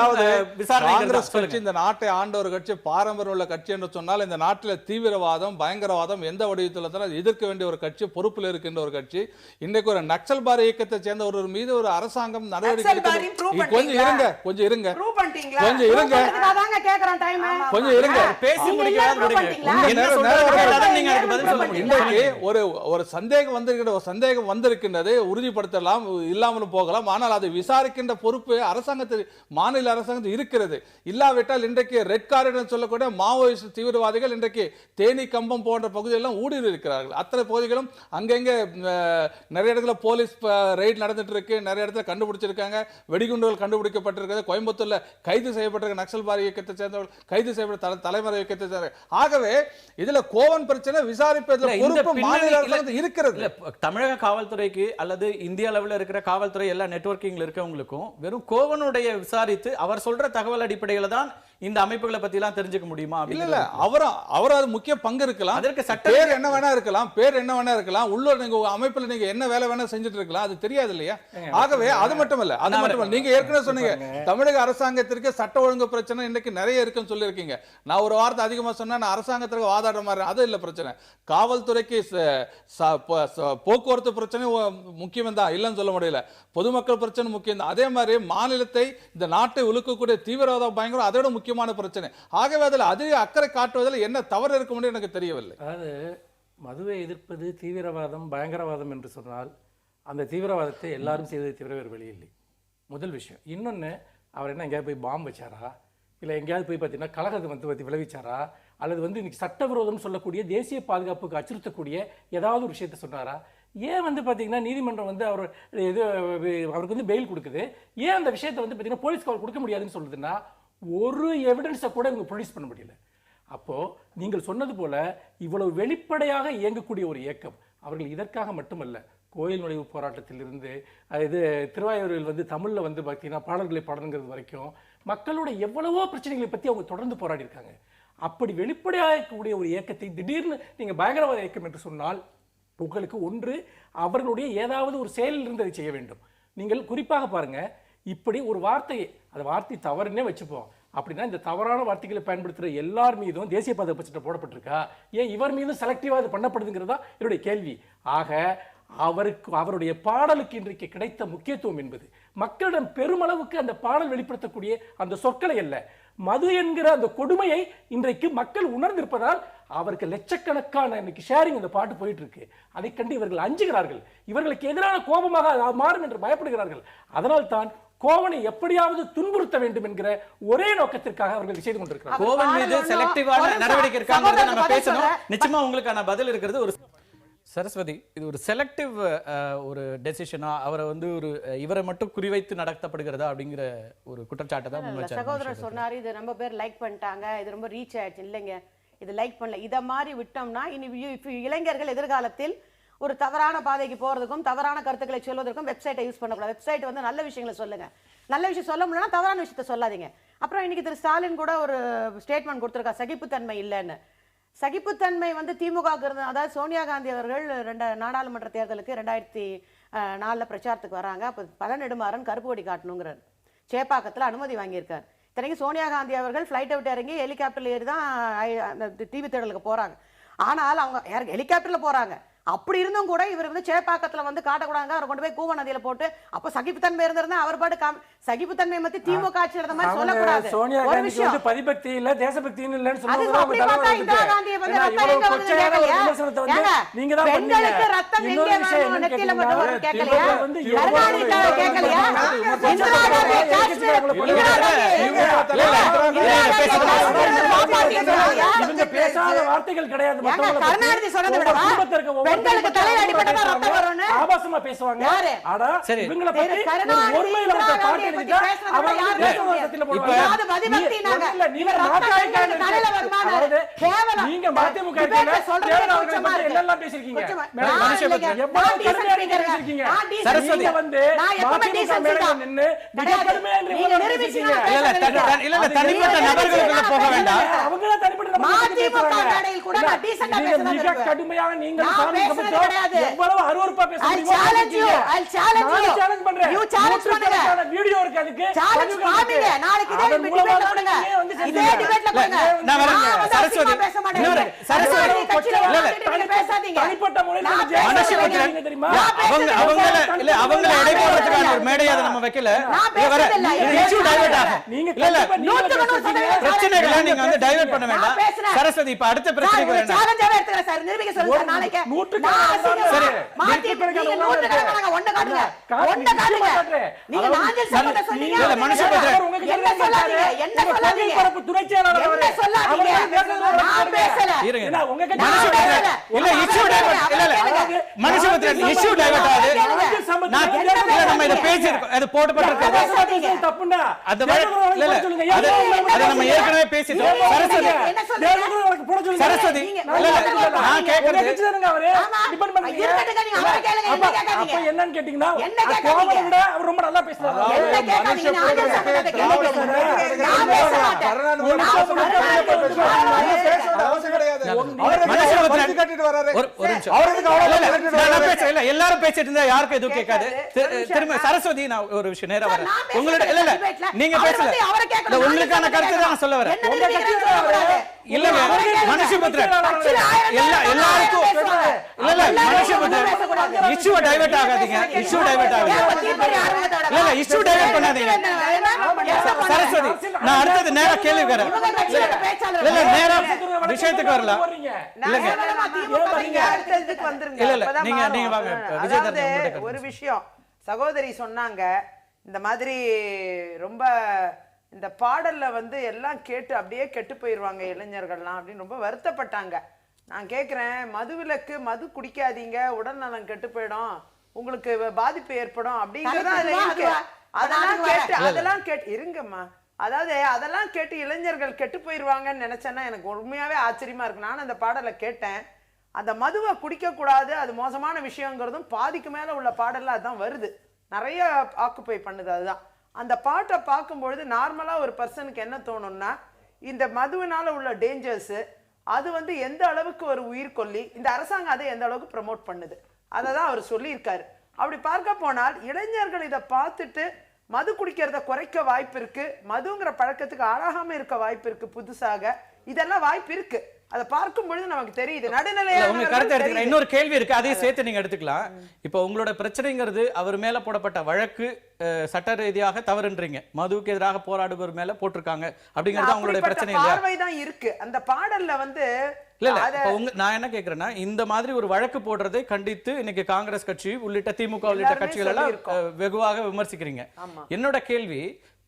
Speaker 3: விசாரணை.
Speaker 6: காங்கிரஸ் கட்சி இந்த நாட்டை ஆண்ட ஒரு கட்சி, பாரம்பரியம் உள்ள கட்சி என்று சொன்னால் இந்த நாட்டில் தீவிரவாதம், பயங்கரவாதம் எந்த வடிவத்தில் எதிர்க்க வேண்டிய ஒரு கட்சி, பொறுப்பில் இருக்கின்ற ஒரு கட்சி. இன்றைக்கு ஒரு நக்சல் பாரி இயக்கத்தை சேர்ந்த ஒரு மீது ஒரு அரசாங்கம் நடவடிக்கை எடுக்கணும். கொஞ்சம் இருங்க, கொஞ்சம் இருங்க, கொஞ்சம் இருங்க, கொஞ்சம் இருங்க.
Speaker 3: பேசி
Speaker 6: இன்றைக்கு ஒரு சந்தேகம் வந்திருக்கின்றது, உறுதிப்படுத்தலாம், இல்லாமலும் போகலாம். ஆனால் அதை விசாரிக்கின்ற பொறுப்பு அரசாங்கத்தில், மாநில அரசாங்கத்தில் இருக்கிறது. இல்லாவிட்டால் இன்றைக்கு ரெட் காரிடர் சொல்லக்கூடிய மாவோயிஸ்ட் தீவிரவாதிகள் இன்றைக்கு தேனி, கம்பம் போன்ற பகுதியெல்லாம் ஊடுருவி இருக்கிறார்கள். அத்தனை பகுதிகளும் அங்கங்கே நிறைய இடத்துல போலீஸ் ரெய்ட் நடந்துட்டு இருக்கு. நிறைய இடத்துல கண்டுபிடிச்சிருக்காங்க, வெடிகுண்டுகள் கண்டுபிடிக்கப்பட்டிருக்கிறது. கோயம்புத்தூர்ல கைது செய்யப்பட்டிருக்க நக்சல் பாரி இயக்கத்தை சேர்ந்தவர்கள் கைது செய்யப்பட்ட தலைமறை இயக்கத்தை சேர்ந்த. ஆகவே இதுல கோவன் பிரச்சனை விசாரிப்பதில் பொறுப்பு மாநில அரசாங்கத்தில் இருக்கிறது.
Speaker 3: தமிழக காவல்துறைக்கு அல்லது இந்திய அளவில் இருக்கிற காவல்துறை எல்லா நெட்வொர்க்கிங்ல இருக்கவங்களுக்கும் வெறும் கோவனுடைய விசாரித்து அவர் சொல்ற தகவல் அடிப்படையில தான் இந்த அமைப்புகளை பத்தி எல்லாம் தெரிஞ்சுக்க முடியுமா?
Speaker 6: இல்ல, அவர் அது முக்கிய பங்கு இருக்கலாம்.
Speaker 3: அதற்கு சட்ட
Speaker 6: பேர் என்ன வேணா இருக்கலாம், பேர் என்ன வேணா இருக்கலாம், உள்ள நீங்க அமைப்புல நீங்க என்ன வேலை வேணா செஞ்சுட்டு இருக்கலாம், அது தெரியாது இல்லையா? ஆகவே அது மட்டுமல்ல, நீங்க ஏற்கனவே சொன்னீங்க தமிழக அரசாங்கத்திற்கு சட்ட ஒழுங்கு பிரச்சனை இன்னைக்கு நிறைய இருக்குன்னு சொல்லியிருக்கீங்க. நான் ஒரு வார்த்தை அதிகமா சொன்னா நான் அரசாங்கத்திற்கு வாதாட மாதிரி, அது இல்ல பிரச்சனை. காவல்துறைக்கு போக்குவரத்து பிரச்சனை முக்கியம் தான், இல்லைன்னு சொல்ல முடியல. பொதுமக்கள் பிரச்சனை முக்கியம் தான். அதே மாதிரி மாநிலத்தை, இந்த நாட்டை உலுக்கக்கூடிய தீவிரவாத பயங்கரம் அதோட முக்கியமான பிரச்சனை. ஆகவே அதில் அதிக அக்கறை காட்டுவதில் என்ன தவறு இருக்க முடியும் எனக்கு தெரியவில்லை.
Speaker 4: அதாவது மதுவை எதிர்ப்பது தீவிரவாதம், பயங்கரவாதம் என்று சொன்னால் அந்த தீவிரவாதத்தை எல்லாரும் செய்வதை தவிர வேறு வழி இல்லை. முதல் விஷயம். இன்னொன்று, அவர் என்ன எங்கேயாவது போய் பாம்பு வச்சாரா, இல்லை எங்கேயாவது போய் பார்த்தீங்கன்னா கலகத்தை பற்றி விளைவிச்சாரா, அல்லது இன்னைக்கு சட்டவிரோதம் சொல்லக்கூடிய தேசிய பாதுகாப்புக்கு அச்சுறுத்தக்கூடிய ஏதாவது ஒரு விஷயத்த சொன்னாரா? ஏன் பார்த்தீங்கன்னா நீதிமன்றம் அவர் அவருக்கு பெயில் கொடுக்குது, ஏன் அந்த விஷயத்தை பார்த்தீங்கன்னா போலீஸ் காவல் கொடுக்க முடியாதுன்னு சொல்லுதுன்னா ஒரு எவிடன்ஸை கூட இவங்க ப்ரொடியூஸ் பண்ண முடியல. அப்போது நீங்கள் சொன்னது போல இவ்வளவு வெளிப்படையாக இயங்கக்கூடிய ஒரு இயக்கம், அவர்கள் இதற்காக மட்டுமல்ல, கோயில் நுழைவு போராட்டத்திலிருந்து திருவாயூரில் தமிழில் பார்த்தீங்கன்னா பாடல்களை பாடணுங்கிறது வரைக்கும் மக்களோட எவ்வளவோ பிரச்சனைகளை பற்றி அவங்க தொடர்ந்து போராடி இருக்காங்க. அப்படி வெளிப்படையாக இருக்கக்கூடிய ஒரு இயக்கத்தை திடீர்னு நீங்கள் பயங்கரவாத இயக்கம் என்று சொன்னால் உங்களுக்கு ஒன்று அவர்களுடைய ஏதாவது ஒரு செயலில் இருந்து அதை செய்ய வேண்டும். நீங்கள் குறிப்பாக பாருங்கள், இப்படி ஒரு வார்த்தையை, அந்த வார்த்தை தவறுன்னே வச்சுப்போம், அப்படின்னா இந்த தவறான வார்த்தைகளை பயன்படுத்துகிற எல்லார் மீதும் தேசிய பாதுகாப்பு சட்டம் போடப்பட்டிருக்கா, ஏன் இவர் மீதும் செலக்டிவாக இது பண்ணப்படுதுங்கிறதா என்னுடைய கேள்வி. ஆக அவருடைய பாடலுக்கு இன்றைக்கு கிடைத்த முக்கியத்துவம் என்பது மக்களிடம் பெருமளவுக்கு அந்த பாடல் வெளிப்படுத்தக்கூடிய அந்த சொற்களை அல்ல, மது என்கிற அந்த கொடுமையை இன்றைக்கு மக்கள் உணர்ந்திருப்பதால் அவருக்கு லட்சக்கணக்கான இன்னைக்கு ஷேரிங் அந்த பாட்டு போயிட்டு இருக்கு. அதை கண்டு இவர்கள் அஞ்சுகிறார்கள், இவர்களுக்கு எதிரான கோபமாக மாறும் என்று பயப்படுகிறார்கள். அதனால் தான் கோவனை எப்படியாவது துன்புறுத்த வேண்டும் என்கிற ஒரே நோக்கத்திற்காக அவர்கள் செய்து கொண்டிருக்கிறார்கள்.
Speaker 3: கோவன் மீது செலக்டிவான நடவடிக்கை இருக்காங்கிறத நம்ம பேசணும். நிச்சயமா உங்களுக்கான பதில் இருக்கிறது. ஒரு சரஸ்வதி, இது ஒரு செலக்டிவ் ஒரு டெசிஷனா, அவரை ஒரு இவரை மட்டும் குறிவைத்து நடத்தப்படுகிறதா அப்படிங்கிற ஒரு குற்றச்சாட்டை தான் முன்வச்சாரு.
Speaker 5: சகோதரர் சொன்னாரு, இது ரொம்ப பேர் லைக் பண்ணிட்டாங்க, இது ரொம்ப ரீச் ஆயிடுச்சு. இல்லைங்க, இது லைக் பண்ணல. இதை மாதிரி விட்டோம்னா இனி இளைஞர்கள் எதிர்காலத்தில் ஒரு தவறான பாதைக்கு போறதுக்கும் தவறான கருத்துக்களை சொல்வதற்கும் வெப்சைட்டை யூஸ் பண்ணக்கூடாது. வெப்சைட் நல்ல விஷயங்களை சொல்லுங்க, நல்ல விஷயம் சொல்ல முடியலன்னா தவறான விஷயத்த சொல்லாதீங்க. அப்புறம் இன்னைக்கு திரு ஸ்டாலின் கூட ஒரு ஸ்டேட்மெண்ட் கொடுத்துருக்கா, சகிப்புத்தன்மை இல்லைன்னு. சகிப்புத்தன்மை திமுக இருந்தது. அதாவது சோனியா காந்தி அவர்கள் நாடாளுமன்ற தேர்தலுக்கு 2004 பிரச்சாரத்துக்கு வராங்க. அப்போ பல நெடுமாறன் கருப்பு கொடி காட்டணுங்கிறார். சேப்பாக்கத்தில் அனுமதி வாங்கியிருக்கார். இத்தனைக்கு சோனியா காந்தி அவர்கள் ஃப்ளைட்டை விட்டு இறங்கி ஹெலிகாப்டரில் ஏறி தான் அந்த டிவி தேடலுக்கு போகிறாங்க. ஆனால் அவங்க ஹெலிகாப்டரில் போகிறாங்க, அப்படி இருந்தும் கூட இவர் வந்து சேப்பாக்கத்துல வந்து காட்டக்கூடாங்க, அவரை கொண்டு போய் கூவ நதியில போட்டு அப்ப சகிப்புத்தன்மை இருந்திருந்தா அவர் பாட்டு சகிப்புத்தன்மை பத்தி திமுக ஆட்சி நடந்த மாதிரி சொல்லக்கூடாது.
Speaker 4: சோனியா
Speaker 5: ஒரு
Speaker 4: காந்திக்கு
Speaker 5: விஷயம்
Speaker 4: வந்து பதிபக்தி இல்ல தேசபக்தி இல்லன்னு
Speaker 5: அது
Speaker 4: சொல்லுவாங்க.
Speaker 5: அப்படி பார்த்தா இந்திரா காந்தியை வந்து ரத்தம் எங்க வருதுன்னு கேட்கலையா?
Speaker 4: நீங்க தான்
Speaker 5: பெண்களுக்கு ரத்தம் எங்க வரணும் நெத்தியில மட்டும் வருது கேட்கலையா? கருணாநிதிக்காக கேட்கலையா? இந்திரா காந்தி காஷ்மீர்
Speaker 4: இவங்க பேசாத வார்த்தைகள் கிடையாது.
Speaker 5: கருணாநிதி சொன்னதை விடவா பெண்களுக்கு தலையில அடிபட்டா ரத்தம் வரும்னு
Speaker 4: ஆபாசமா பேசுவாங்க.
Speaker 5: யாரு?
Speaker 4: ஆனா
Speaker 3: சரி.
Speaker 4: இவங்களை பத்தி
Speaker 5: கருணாநிதி
Speaker 4: ஒருமையில
Speaker 5: இந்திரா காந்தியை பத்தி பேசுனது கூட யாரு பேசுவாங்க? யாரு பதிபக்தி நாங்க?
Speaker 4: நீங்க
Speaker 5: ரத்தம் தலையில வருமானா? கேவலம்.
Speaker 4: நீங்க மதிமுக
Speaker 5: டிபேட்ல சொல்றதே
Speaker 4: அவர்களை
Speaker 5: கூச்சமா
Speaker 4: பத்தி
Speaker 5: இருக்கு.
Speaker 4: என்னெல்லாம் பேசிருக்கீங்க?
Speaker 5: நான்
Speaker 3: மனுஷ
Speaker 5: இல்லைங்க.
Speaker 3: பத்தி
Speaker 4: எவ்வளவு
Speaker 5: நான் decent
Speaker 4: கடுமையா
Speaker 5: speaker ங்க.
Speaker 4: பேசிருக்கீங்க.
Speaker 5: நான் decent
Speaker 3: சரஸ்வதி.
Speaker 4: நீங்க
Speaker 5: speaker.
Speaker 4: வந்து
Speaker 5: நான் எப்பவுமே
Speaker 4: மதிமுக
Speaker 5: decent
Speaker 4: மேடையில
Speaker 5: தான்.
Speaker 4: நின்னு மிக
Speaker 5: கிடையாது.
Speaker 4: கடுமையா
Speaker 5: நீங்க நிரூபிச்சீங்கன்னா
Speaker 3: இல்ல இல்ல தனிப்பட்ட நபர்களுக்குள்ள போக வேண்டாம்.
Speaker 4: அவங்கள தனிப்பட்ட
Speaker 5: மதிமுக மேடையில் கூட நான் decent ஆ பேசுனது
Speaker 4: மிக
Speaker 5: இருக்கு.
Speaker 4: கடுமையாக நீங்கள்
Speaker 5: நான்
Speaker 4: சாமி
Speaker 5: பேசுனது
Speaker 4: கபத்தோ
Speaker 5: கிடையாது.
Speaker 4: எவ்வளவு அருவருப்பா
Speaker 5: I'll
Speaker 4: பேசுறீங்க.
Speaker 5: challenge you. I'll challenge you.
Speaker 4: நான் challenge பண்றேன்.
Speaker 5: You challenge பண்ணுங்க.
Speaker 4: வீடியோ இருக்கு அதுக்கு.
Speaker 5: Challenge காமிங்க. நாளைக்கு இதே
Speaker 4: அதன் மூலமா
Speaker 5: டிபேட்ல
Speaker 4: தான்
Speaker 5: கொடுங்க.
Speaker 4: நீங்க வந்து
Speaker 5: இதே டிபேட்ல கொடுங்க.
Speaker 3: நான் வரேன்.
Speaker 5: வந்து
Speaker 3: சரஸ்வதி.
Speaker 5: அசிங்கமா பேச மாட்டேன்.
Speaker 3: இன்னொரு சரஸ்வதி.
Speaker 5: கருணாநிதி கட்சியில
Speaker 3: இல்ல, இல்ல.
Speaker 5: வந்துட்டு நீங்க பேசாதீங்க.
Speaker 4: தனிப்பட்ட முறையில்
Speaker 5: நான்
Speaker 4: நீங்க
Speaker 5: பேசுறது
Speaker 3: மனுஷபுத்திரன்.
Speaker 4: இல்லைங்க தெரியுமா?
Speaker 3: அவங்கள இடைபோடுறதுக்கான ஒரு மேடையை அதை நம்ம வைக்கல. இங்க வர இது issue divert ஆகும்.
Speaker 4: நீங்க
Speaker 3: இல்ல இல்ல
Speaker 4: கண்டிப்பா நீங்க
Speaker 3: பிரச்சனைகளை நீங்க வந்து டைவர்ட் பண்ண வேண்டாம்.
Speaker 5: நான் பேசுறேன்.
Speaker 3: சரஸ்வதி இப்ப அடுத்த பிரச்சனைக்கு வரேன்.
Speaker 5: சேலஞ்சாவே எடுத்துறேன் சார். நிரூபிக்க சொல்லுங்க சார் நாளைக்கு.
Speaker 4: சரி.
Speaker 5: ஒண்ணு காட்டுங்க. ஒண்ணு காட்டுங்க. நீங்க நாஞ்சில் சம்பந்த சொன்னீங்க.
Speaker 3: இல்ல, மனுஷபுத்திரன்.
Speaker 5: என்ன சொல்லாதீங்க? என்ன சொல்லாதீங்க? என்ன சொல்லாதீங்க? நான் பேசல.
Speaker 3: இருங்க.
Speaker 4: என்ன, உங்க கட்சி
Speaker 3: மனுஷபுத்திரன். இல்ல issue divert. இல்ல இல்ல மனுஷபுத்திரன் issue divert ஆகுது. நான் இல்ல நம்ம இத பேசியிருக்கோம். அது போடப்பட்டிருக்கு.
Speaker 4: தப்புண்டா.
Speaker 3: அது இல்ல இல்ல அது நம்ம ஏற்கனவே பேசிட்டோம். சரஸ்வதி
Speaker 5: என்ன சொல்றீங்க?
Speaker 3: சரஸ்வதி இல்ல இல்ல நான் கேக்குறது
Speaker 4: என்னன்னு கேட்டீங்கன்னா
Speaker 5: என்ன கேட்காதீங்க?
Speaker 4: கோவத்தை விட அவர் ரொம்ப நல்லா பேசுறாரு.
Speaker 5: என்ன கேட்காதீங்க? நாஞ்சில் சம்பந்தத்தை கேளுங்க. நான் பேச மாட்டேன்.
Speaker 3: ஒரு நிமிஷம். நான் பேசுறேன். இல்ல எல்லாரும் பேசிட்டு இருந்தா யாருக்கும் எதுவும் கேட்காது. திரும்ப சரஸ்வதி நான் ஒரு விஷயம் நேரா வரேன். உங்களோட இல்ல இல்ல நீங்க பேசல. இல்ல உங்களுக்கான கருத்து தான் நான் சொல்ல வரேன். இல்லங்க மனுஷபுத்திரன் எல்லாருக்கும் இல்ல இல்ல மனுஷபுத்திரன் இஷ்யூ டைவர்ட் ஆகாதீங்க. இஷ்யூ டைவர்ட் ஆகாதீங்க. இல்ல இல்ல இஷ்யூ டைவர்ட் பண்ணாதீங்க. சரஸ்வதி நான் அடுத்தது நேரா கேள்வி வரேன். இல்ல இல்ல நேரா விஷயத்துக்கு வரலாம். இல்லங்க
Speaker 2: அடுத்ததுக்கு வந்துருங்க.
Speaker 3: இல்ல இல்ல
Speaker 2: அப்பதான்
Speaker 3: நீங்க
Speaker 2: மாறும்.
Speaker 3: நீங்க வாங்க.
Speaker 2: அதாவது
Speaker 3: விஜயதரணி உங்கள்ட்ட
Speaker 2: ஒரு விஷயம் சகோதரி சொன்னாங்க, இந்த மாதிரி ரொம்ப இந்த பாடல்ல வந்து எல்லாம் கேட்டு அப்படியே கெட்டு போயிருவாங்க இளைஞர்கள்லாம் அப்படின்னு ரொம்ப வருத்தப்பட்டாங்க. நான் கேட்குறேன், மதுவிலக்கு, மது குடிக்காதீங்க, உடல் நலம் கெட்டு போயிடும், உங்களுக்கு பாதிப்பு ஏற்படும் அப்படிங்கிறதா அதுல இருக்கு. அதெல்லாம் கேட்டு இருங்கம்மா. அதாவது அதெல்லாம் கேட்டு இளைஞர்கள் கெட்டு போயிருவாங்கன்னு நினைச்சேன்னா எனக்கு உண்மையாவே ஆச்சரியமா இருக்கு. நானும் அந்த பாடலை கேட்டேன். அந்த மதுவை குடிக்க கூடாது, அது மோசமான விஷயங்கிறதும் பாதிக்கு மேல உள்ள பாடல்ல அதுதான் வருது, நிறைய ஆக்குப்பை பண்ணுது. அதுதான் அந்த பாட்டை பார்க்கும்பொழுது நார்மலா ஒரு பர்சனுக்கு என்ன தோணும்னா, இந்த மதுவினால உள்ள டேஞ்சர்ஸ் அது வந்து எந்த அளவுக்கு ஒரு உயிர்கொல்லி, இந்த அரசாங்கம் அதை எந்த அளவுக்கு ப்ரமோட் பண்ணுது, அதை தான் அவர் சொல்லியிருக்காரு. அப்படி பார்க்க போனால் இளைஞர்கள் இதை பார்த்துட்டு மது குடிக்கிறத குறைக்க வாய்ப்பு இருக்கு, மதுங்கிற பழக்கத்துக்கு ஆளாகாம இருக்க வாய்ப்பு இருக்கு, புதுசாக இதெல்லாம் வாய்ப்பு இருக்கு. அதை பார்க்கும் பொழுது நமக்கு தெரியுது.
Speaker 3: உங்க கருத்தை எடுத்துக்கலாம். இன்னொரு கேள்வி இருக்கு, அதையும் சேர்த்து நீங்க எடுத்துக்கலாம். இப்போ உங்களோட பிரச்சனைங்கிறது அவர் மேல போடப்பட்ட வழக்கு சட்ட ரீதியாக தவறுன்றீங்க, மதுவுக்கு எதிராக போராடுபவர் மேல போட்டிருக்காங்க அப்படிங்கிறது உங்களுடைய பிரச்சனை இல்லையா?
Speaker 2: பார்வைதான் இருக்கு அந்த பாடல்ல வந்து.
Speaker 3: இல்ல இல்ல நான் என்ன கேக்குறேன்னா, இந்த மாதிரி ஒரு வழக்கு போடுறதை கண்டித்து இன்னைக்கு காங்கிரஸ் கட்சி உள்ளிட்ட திமுக உள்ளிட்ட கட்சிகள் எல்லாம் வெகுவாக விமர்சிக்கிறீங்க. என்னோட கேள்வி,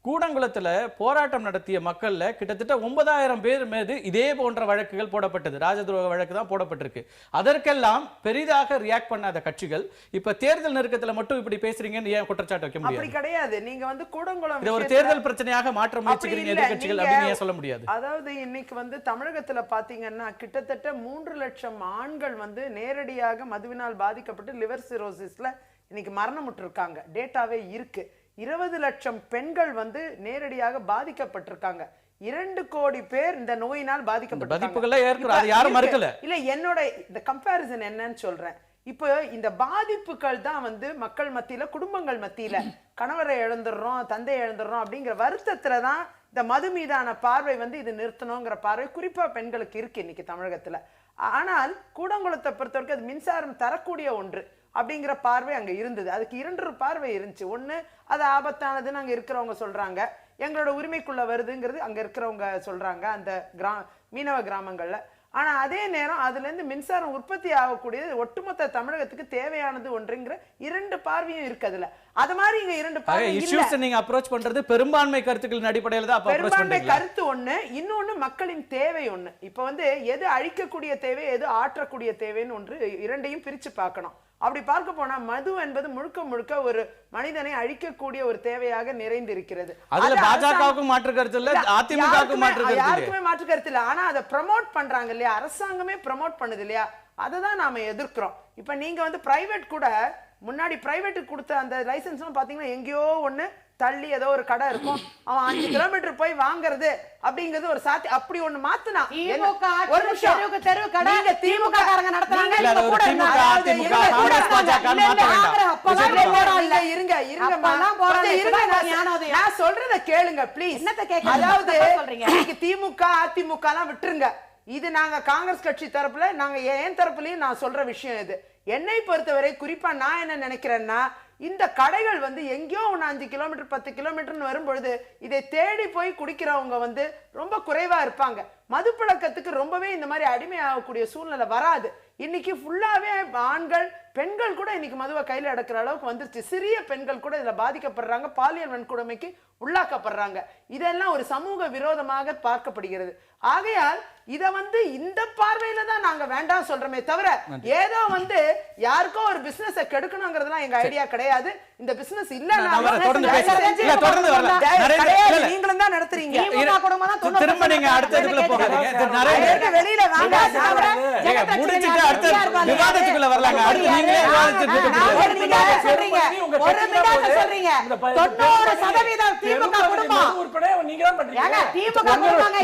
Speaker 3: கூடங்குளத்துல போராட்டம் நடத்திய மக்கள்ல கிட்டத்தட்ட 9000 பேர் மீது இதே போன்ற வழக்குகள் போடப்பட்டது, ராஜதுரோக வழக்கு தான் போடப்பட்டிருக்கு. அதற்கெல்லாம் பெரிதாக ரியாக்ட் பண்ணாத கட்சிகள் இப்ப தேர்தல் நெருக்கத்துல மட்டும் இப்படி பேசுறீங்கன்னு ஏன் குற்றச்சாட்டு வைக்க முடியாது?
Speaker 2: அப்படி கிடையாது. நீங்க வந்து கூடங்குளம்
Speaker 3: இதை ஒரு தேர்தல் பிரச்சனையாக மாற்ற முயற்சிக்கிறீங்க எதிர்க்கட்சிகள் அப்படின்னு ஏன் சொல்ல முடியாது?
Speaker 2: அதாவது இன்னைக்கு வந்து தமிழகத்துல பாத்தீங்கன்னா கிட்டத்தட்ட 3 லட்சம் ஆண்கள் வந்து நேரடியாக மதுவினால் பாதிக்கப்பட்டு லிவர் சிரோசிஸ்ல இன்னைக்கு மரணமுற்று இருக்காங்க. டேட்டாவே இருக்கு. 20 லட்சம் பெண்கள் வந்து நேரடியாக பாதிக்கப்பட்டிருக்காங்க. 2 கோடி பேர் இந்த நோயினால் பாதிக்கப்பட்டிருக்காங்க. இல்ல என்னோட இந்த கம்பேரிசன் என்னன்னு சொல்றேன். இப்போ இந்த பாதிப்புகள் தான் வந்து மக்கள் மத்தியில, குடும்பங்கள் மத்தியில கணவரை இழந்துடுறோம், தந்தை இழந்துடுறோம் அப்படிங்கிற வருத்தத்துலதான் இந்த மது மீதான பார்வை வந்து இது நிறுத்தணுங்கிற பார்வை குறிப்பா பெண்களுக்கு இருக்கு இன்னைக்கு தமிழகத்துல. ஆனால் கூடங்குளத்தை பொறுத்தவரைக்கும் அது மின்சாரம் தரக்கூடிய ஒன்று அப்படிங்கிற பார்வை அங்க இருந்தது. அதுக்கு 2 பார்வை இருந்துச்சு. ஒண்ணு அது ஆபத்தானதுன்னு அங்க இருக்கிறவங்க சொல்றாங்க, எங்களோட உரிமைக்குள்ள வருதுங்கிறது அங்க இருக்கிறவங்க சொல்றாங்க அந்த மீனவ கிராமங்கள்ல. ஆனா அதே நேரம் அதுல இருந்து மின்சாரம் உற்பத்தி ஆகக்கூடியது ஒட்டுமொத்த தமிழகத்துக்கு தேவையானது ஒன்றுங்கிற 2 பார்வையும் இருக்கு அதுல. அது மாதிரி இங்க 2 பார்வை
Speaker 3: இஷ்யூஸ் நீங்க அப்ரோச் பண்றது பெரும்பான்மை கருத்துக்களின் அடிப்படையில் தான் அப்ரோச் பண்றீங்க.
Speaker 2: பெரும்பான்மை கருத்து ஒண்ணு, இன்னொன்னு மக்களின் தேவை ஒண்ணு. இப்ப வந்து எது அழிக்கக்கூடிய தேவை எது ஆற்றக்கூடிய தேவைன்னு ஒன்று, 2ஐயும் பிரிச்சு பார்க்கணும். அப்படி பார்க்க போனா மது என்பது முழுக்க முழுக்க ஒரு மனிதனை அழிக்கக்கூடிய ஒரு தேவையாக நிறைந்திருக்கிறது.
Speaker 3: அதுல பாஜகவுக்கும் மாற்று கருத்து இல்ல, அதிமுகவுக்கும் மாற்று கருத்து இல்ல,
Speaker 2: யாருக்குமே மாற்று கருத்து இல்ல. ஆனா அதை ப்ரமோட் பண்றாங்க இல்லையா, அரசாங்கமே ப்ரமோட் பண்ணுது இல்லையா, அதை தான் நாம எதிர்க்கிறோம். இப்ப நீங்க வந்து பிரைவேட் கூட முன்னாடி பிரைவேட்டுக்கு கொடுத்த அந்த லைசன்ஸ்லாம் பாத்தீங்கன்னா எங்கேயோ ஒண்ணு தள்ளி ஏதோ ஒரு கடை இருக்கும், அவன் 5 கிலோமீட்டர் போய் வாங்குறது அப்படிங்கிறது ஒரு சாத்தி. அப்படி ஒண்ணு மாத்துனா ஒரு நிமிஷம்,
Speaker 5: தெருவு கடை
Speaker 2: நீங்க
Speaker 5: திமுக காரங்க நடத்துறாங்க,
Speaker 3: இல்ல, அது ஒரு திமுக, அதிமுக, காங்கிரஸ், பாஜக ன்னு மாத்த வேண்டாம்.
Speaker 2: இருங்க
Speaker 5: அப்பெல்லாம் போராட்டம்
Speaker 2: நான் சொல்றத கேளுங்க ப்ளீஸ்.
Speaker 5: என்னத்த கேக்குறீங்க?
Speaker 2: அதாவது
Speaker 5: சொல்றீங்க.
Speaker 2: இன்னைக்கு திமுக அதிமுக எல்லாம் விட்டுருங்க, இது நாங்க காங்கிரஸ் கட்சி தரப்புல நாங்க என் தரப்புலயும் நான் சொல்ற விஷயம் இது. என்னை பொறுத்தவரை குறிப்பா நான் என்ன நினைக்கிறேன்னா, இந்த கடைகள் வந்து எங்கேயோ 5 கிலோமீட்டர் 10 கிலோமீட்டர்னு வரும்பொழுது இதை தேடி போய் குடிக்கிறவங்க வந்து ரொம்ப குறைவா இருப்பாங்க. மது பழக்கத்துக்கு ரொம்பவே இந்த மாதிரி அடிமை ஆகக்கூடிய சூழ்நிலை வராது. இன்னைக்கு ஃபுல்லாவே ஆண்கள் பெண்கள் கூட இன்னைக்கு மதுவை கையில் அடக்கிற அளவுக்கு வந்துருச்சு. சிறிய பெண்கள் கூட இதுல பாதிக்கப்படுறாங்க, பாலியல் வன்கொடுமைக்கு உள்ளாக்கப்படுறாங்க. இதெல்லாம் ஒரு சமூக விரோதமாக பார்க்கப்படுகிறது. ஆகையால் இத வந்து இந்த பார்வையில தான் நாங்க வேண்டாம் சொல்றோமே தவிர, ஏதோ வந்து யாருக்கோ ஒரு பிசினஸ் கெடுக்கணுங்கிறதுலாம் எங்க ஐடியா கிடையாது. இந்த பிசினஸ் இல்ல, நீங்களும் தான் நடத்துறீங்க.
Speaker 3: திரும்ப நீங்க அடுத்த இதுக்குள்ள போகாதீங்க,
Speaker 2: வெளியில வாங்க,
Speaker 3: முடிச்சிட்டு அடுத்த விவாதத்துக்குள்ள வரலாங்க. அடுத்து நீங்களே
Speaker 5: சொல்றீங்க 90% திமுக குடும்பம்
Speaker 4: நீங்க தான் பண்றீங்க.
Speaker 5: திமுக குடும்பங்க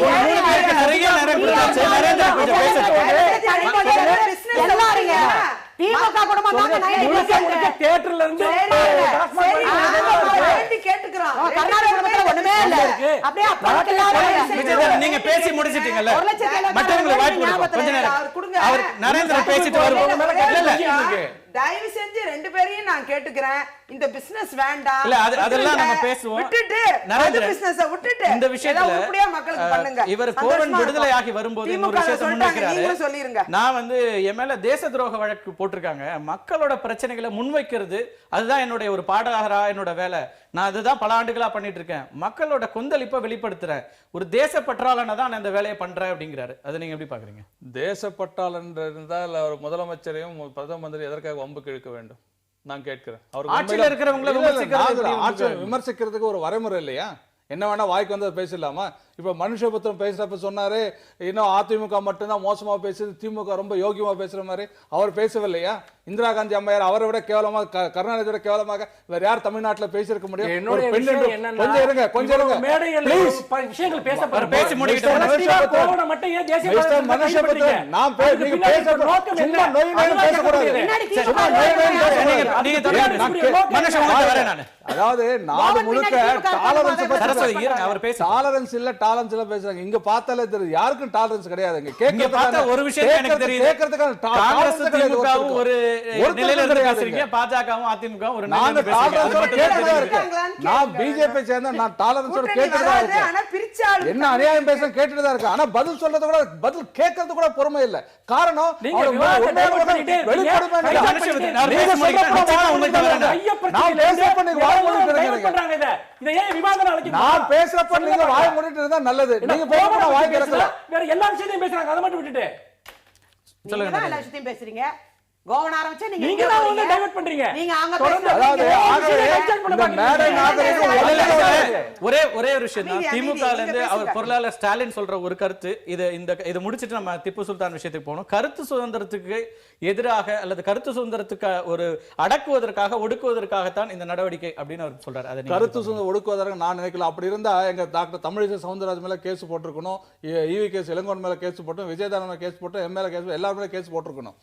Speaker 3: நிறைய நேரம் கொடுத்தாச்சு. நரேந்திர கொஞ்சம்
Speaker 5: எல்லாரும் திமுக குடும்பம் தாங்க
Speaker 4: தியேட்டர்ல இருந்து
Speaker 2: கேட்டுக்கிறோம்.
Speaker 5: கர்நாடகத்துல ஒண்ணுமே இல்ல, அப்படியே அப்பா
Speaker 3: நீங்க பேசி முடிச்சிட்டீங்கல்ல, மற்றவங்களுக்கு வாய்ப்பு கொடுங்க. கொஞ்ச நேரம் அவர் நரேந்திர பேசிட்டு வருவோம்.
Speaker 2: தயவு செஞ்சு 2 பேரையும் நான் கேட்டுக்கிறேன், இந்த பிசினஸ் வேண்டாம்.
Speaker 3: இல்ல அதெல்லாம் நம்ம பேசுவோம்.
Speaker 2: விட்டுட்டு
Speaker 3: நரேந்திர
Speaker 2: பிசினஸ் விட்டுட்டு
Speaker 3: இந்த விஷயத்துல
Speaker 2: உருப்படியா மக்களுக்கு பண்ணுங்க.
Speaker 3: இவர் கோவன் விடுதலையாகி வரும்போது இன்னொரு விஷயத்தை முன்வைக்கிறாரு. நான் வந்து என் மேல தேச துரோக வழக்கு போட்டிருக்காங்க, மக்களோட பிரச்சனைகளை முன்வைக்கிறது அதுதான் என்னுடைய ஒரு பாடகரா என்னோட வேலை. நான் அதுதான் பல ஆண்டுகளா பண்ணிட்டு இருக்கேன். மக்களோட கொந்தளிப்பை வெளிப்படுத்துறேன், ஒரு தேசப்பற்றாளனை தான் நான் இந்த வேலையை பண்றேன் அப்படிங்கிறாரு. அதை நீங்க எப்படி பாக்குறீங்க?
Speaker 6: தேசப்பற்றாளன் இருந்தால் அவர் முதலமைச்சரையும் பிரதம மந்திரி எதற்காக வம்புக்கு இழுக்க வேண்டும் நான் கேட்கிறேன்.
Speaker 3: ஆட்சியில் இருக்கிறவங்களை
Speaker 6: விமர்சிக்கிறதுக்கு ஒரு வரைமுறை இல்லையா? என்ன வேணா வாய்க்கு வந்து பேசலாமா? இப்ப மனுஷபுத்திரம் பேசுறப்ப சொன்னாரு, இன்னும் அதிமுக மட்டும்தான் மோசமா பேசுது, திமுக ரொம்ப யோகியமா பேசுற மாதிரி. அவர் பேசவில்லையா? இந்திரா காந்தி அம்மையார் அவரை விட கேவலமாக, கருணாநிதியோட கேவலமாக வேற யார் தமிழ்நாட்டுல பேசியிருக்க முடியும்? கொஞ்சம் இருங்க, கொஞ்சம் இருங்க. அதாவது நாடு முழுக்க டாலரன்ஸ் இல்ல டாலரன்ஸ் இல்ல பேசுறாங்க. இங்க பார்த்தாலே தெரியுது யாருக்கும் டாலரன்ஸ் கிடையாது.
Speaker 3: ஒரு விஷயம் எனக்கு தெரியுது, காங்கிரஸ் திமுகவும் ஒரு நிலையில இருந்து பேசுறீங்க, பாஜகவும் அதிமுகவும் ஒரு நிலையில பேசுறீங்க.
Speaker 6: நான் பிஜேபி சேர்ந்த நான் டாலரன்ஸோட கேட்டுட்டு தான் இருக்கேன். என்ன அநியாயம் பேசுறேன் கேட்டுட்டு தான் இருக்கேன். ஆனா பதில் சொல்றது கூட, பதில் கேட்கறது கூட பொறுமை இல்ல. காரணம் நான் பேசுறப்ப நீங்க வாய் மூடிட்டு இருந்தா நல்லது. நீங்க பேசுறப்ப வாய் திறக்கல,
Speaker 4: வேற எல்லா விஷயத்தையும் பேசுறாங்க, அதை மட்டும் விட்டுட்டு
Speaker 5: சொல்லுங்க. எல்லா விஷயத்தையும் பேசுறீங்க, கோவன் ஆரம்பிச்சு
Speaker 4: நீங்க தான் வந்து டைவர்ட் பண்றீங்க.
Speaker 5: நீங்க அங்க
Speaker 3: ஒரே ஒரு விஷயம் தான். திமுகல இருந்து அவர் பொருளாளர் ஸ்டாலின் சொல்ற ஒரு கருத்து, இதை முடிச்சிட்டு நம்ம திப்பு சுல்தான் விஷயத்துக்கு போகணும். கருத்து சுதந்திரத்துக்கு எதிராக அல்லது கருத்து சுதந்திரத்துக்கு ஒரு அடக்குவதற்காக ஒடுக்குவதற்காகத்தான் இந்த நடவடிக்கை அப்படின்னு அவர் சொல்றாரு.
Speaker 6: கருத்து சுதந்திரம் ஒடுக்குவதற்கு நான் நினைக்கல. அப்படி இருந்தா எங்க டாக்டர் தமிழிசை சவுந்தரராஜன் மேல கேஸ் போட்டிருக்கணும், ஈவி கேஸ் இளங்கோவன் மேல கேஸ் போட்டோம், விஜயதாரன் மேல கேஸ் போட்டோம், எம்எல்ஏ கேஸ், எல்லாரும் மேல கேஸ் போட்டிருக்கணும்.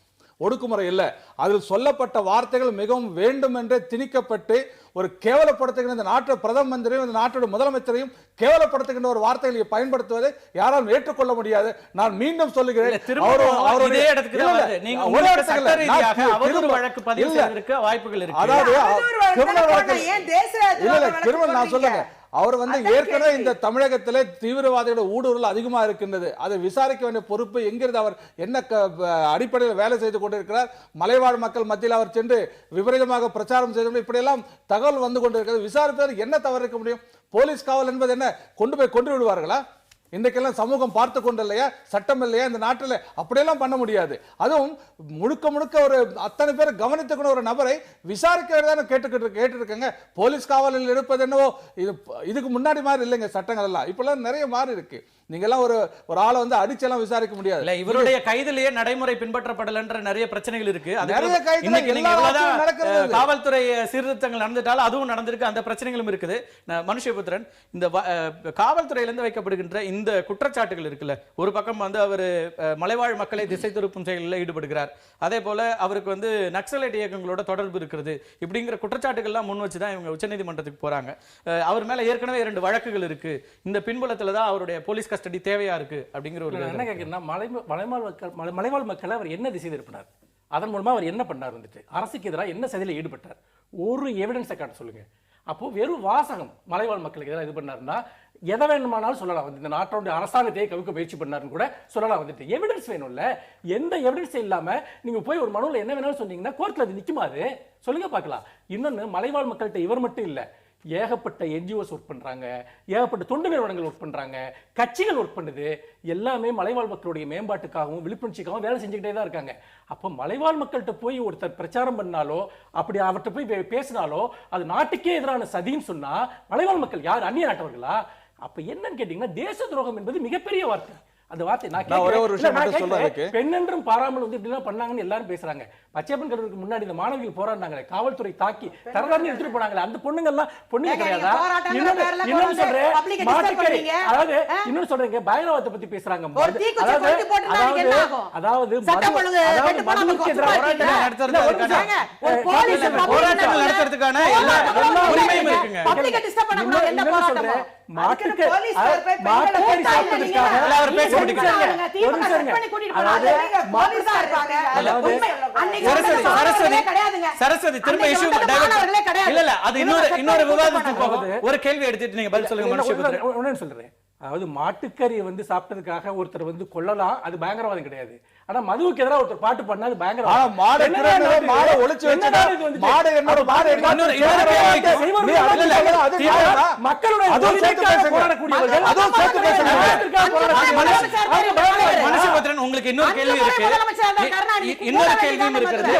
Speaker 6: ஒடுக்குமுறை இல்ல. அதில் சொல்லப்பட்ட வார்த்தைகள் மிகவும் வேண்டும் என்றே திணிக்கப்பட்டு ஒரு கேவலப்படுத்துகிற இந்த நாட்டு பிரதம மந்திரியும் இந்த நாட்டோட முதலமைச்சரையும் கேவலப்படுத்துகின்ற ஒரு வார்த்தைகளை பயன்படுத்துவதை யாராலும் ஏற்றுக்கொள்ள முடியாது. நான் மீண்டும் சொல்லுகிறேன், நான் சொல்லுங்க, அவர் ஏற்கனவே இந்த தமிழகத்திலே தீவிரவாதிகளோட ஊடுருவல் அதிகமா இருக்கின்றது. அதை விசாரிக்க வேண்டிய பொறுப்பு என்கிறது. அவர் என்ன அடிப்படையில் வேலை செய்து கொண்டிருக்கிறார், மலைவாழ் மக்கள் மத்தியில் அவர் சென்று விபரீதமாக பிரச்சாரம் செய்து இப்படி எல்லாம் தகவல் வந்து கொண்டிருக்கிறது. விசாரிப்பதற்கு என்ன தவறு இருக்க முடியும்? போலீஸ் காவல் என்பது என்ன, கொண்டு விடுவார்களா? இன்றைக்கெல்லாம் சமூகம் பார்த்து கொண்டு இல்லையா, சட்டம் இல்லையா இந்த நாட்டில்? அப்படியெல்லாம் பண்ண முடியாது. அதுவும் முழுக்க ஒரு அத்தனை பேர் கவனித்துக்கணும் ஒரு நபரை விசாரிக்கிறதா கேட்டுருக்கங்க. போலீஸ் காவலில் எடுப்பது என்னவோ இதுக்கு முன்னாடி மாதிரி இல்லைங்க சட்டங்கள் எல்லாம். இப்பெல்லாம் நிறைய மாறி இருக்கு. நீங்கெல்லாம் ஒரு ஆளை அடிச்செல்லாம் விசாரிக்க முடியாது.
Speaker 3: இல்ல, இவருடைய கைதிலேயே நடைமுறை பின்பற்றப்படலன்ற நிறைய பிரச்சனைகள் இருக்கு. காவல்துறை சீர்திருத்தங்கள் நடந்துட்டாலும் அதுவும் நடந்திருக்கு, அந்த பிரச்சனைகளும் இருக்குது. மனுஷபுத்திரன், இந்த காவல்துறையிலிருந்து வைக்கப்படுகின்ற இந்த குற்றச்சாட்டுகள் இருக்குல்ல, ஒரு பக்கம் அவர் மலைவாழ் மக்களை திசை திருப்பும் செயலில் ஈடுபடுகிறார், அதே போல அவருக்கு நக்சலைட் இயக்கங்களோட தொடர்பு இருக்கிறது, இப்படிங்கிற குற்றச்சாட்டுகள்லாம் முன் வச்சுதான் இவங்க உச்சநீதிமன்றத்துக்கு போறாங்க. அவர் மேல ஏற்கனவே 2 வழக்குகள் இருக்கு. இந்த பின்புலத்துல தான் அவருடைய போலீஸ் கஸ்டடி தேவையா இருக்கு அப்படிங்கிற ஒரு
Speaker 4: என்ன கேட்குறேன்னா, மலைவாழ் மக்களை அவர் என்ன திசை திருப்பினார், அதன் மூலமா அவர் என்ன பண்ணார், அரசுக்கு எதிராக என்ன செயலில் ஈடுபட்டார், ஒரு எவிடன்ஸை காட்ட சொல்லுங்க. அப்போ வெறும் வாசகம் மலைவாழ் மக்களுக்கு எதிராக இது பண்ணாருன்னா எதை வேணுமானாலும் சொல்லலாம். இந்த நாட்டோட அரசாங்கத்தையே கவிக்க முயற்சி பண்ணாருன்னு கூட சொல்லலாம். எவிடன்ஸ் வேணும்ல. எந்த எவிடன்ஸ் இல்லாம நீங்க போய் ஒரு மனுவில் என்ன வேணாலும் சொன்னீங்கன்னா கோர்ட்ல அது நிக்குமாது சொல்லுங்க பார்க்கலாம். இன்னொன்னு, மலைவாழ் மக்கள்கிட்ட இவர் மட்டும் இல்ல, ஏகப்பட்ட என்ஜிஓஸ் ஒர்க் பண்றாங்க, ஏகப்பட்ட தொண்டு நிறுவனங்கள் ஒர்க் பண்றாங்க, கட்சிகள் ஒர்க் பண்ணுது. எல்லாமே மலைவாழ் மக்களுடைய மேம்பாட்டுக்காகவும் விழிப்புணர்ச்சிக்காகவும் வேலை செஞ்சுக்கிட்டே தான் இருக்காங்க. அப்போ மலைவாழ் மக்கள்கிட்ட போய் ஒருத்தர் பிரச்சாரம் பண்ணாலோ அப்படி அவர்கிட்ட போய் பேசினாலோ அது நாட்டுக்கே எதிரான சதின்னு சொன்னா மலைவாழ் மக்கள் யார், அந்நிய நாட்டவர்களா? அப்ப என்னன்னு கேட்டீங்கன்னா, தேச துரோகம் என்பது மிகப்பெரிய வார்த்தை. அந்த வார்த்தை நான் பெண்ணென்றும் பாராமல் இப்படிலாம் பண்ணாங்கன்னு எல்லாரும் பேசுறாங்க. பச்சையப்பன் கல்லூரிக்கு முன்னாடி இந்த மாணவிகள் போராடினாங்களே, காவல்துறை தாக்கி தரதான்னு எடுத்துட்டு போனாங்களே, அந்த பொண்ணுங்க எல்லாம் பொண்ணுங்க கிடையாதா? இன்னொன்னு சொல்றேன், மாட்டுக்கறி, அதாவது இன்னொன்னு சொல்றீங்க, பயங்கரவாதத்தை பத்தி பேசுறாங்க. அதாவது மதுவுக்கு எதிராக
Speaker 3: சரஸ்வதி திரும்ப இன்னொரு விவாதத்துக்கு போகுது. ஒரு கேள்வி எடுத்துட்டு நீங்க பதில் சொல்லுங்க.
Speaker 4: சொல்றேன், அதாவது மாட்டுக்கறி சாப்பிட்டதுக்காக ஒருத்தர் கொல்லலாம், அது பயங்கரவாதம் கிடையாது. ஆனா மதுவுக்கு எதிராக ஒருத்தர் பாட்டு பண்ணா அது பயங்கரவாதம்.
Speaker 3: உங்களுக்கு இன்னொரு கேள்வி இருக்கு, இன்னொரு கேள்வியும் இருக்கிறது.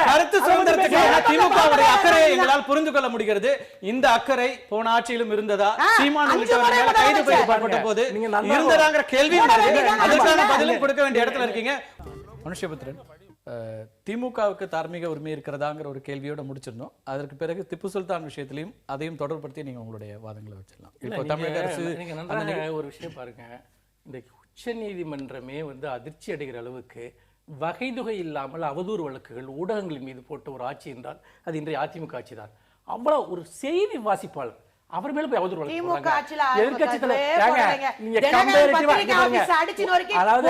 Speaker 3: கருத்து சுதந்திரத்துக்கு திமுகவுடைய அக்கறையை எங்களால் புரிந்து கொள்ள முடிகிறது. இந்த அக்கறை போன ஆட்சியிலும் இருந்ததா? சீமான் உள்ளிட்டவர்கள் கைது செய்யப்பட்ட போது இருந்ததாங்கிற கேள்வி அதற்கான பதிலும் கொடுக்க வேண்டிய இடத்துல இருக்கீங்க. மனுஷபுத்திரன், திமுகவுக்கு தார்மீக உரிமை இருக்கிறதாங்கிற ஒரு கேள்வியோட முடிச்சிருந்தோம். அதற்கு பிறகு திப்பு சுல்தான் விஷயத்திலையும் அதையும் தொடர்படுத்தி நீங்க உங்களுடைய வாதங்களை வச்சிடலாம். இப்போ தமிழக அரசு
Speaker 4: ஒரு விஷயம் பாருங்க, இந்த உச்ச நீதிமன்றமே அதிர்ச்சி அடைகிற அளவுக்கு வகைதொகை இல்லாமல் அவதூறு வழக்குகள் ஊடகங்களின் மீது போட்ட ஒரு ஆட்சி என்றால் அது இன்றைய அதிமுக ஆட்சி தான். அவ்வளவு ஒரு செய்தி வாசிப்பாளர் அவர் மேல போய் அவதூறு வழக்கு எதிர்கட்சியில நீங்க கம்பேரிட்டிவா அதாவது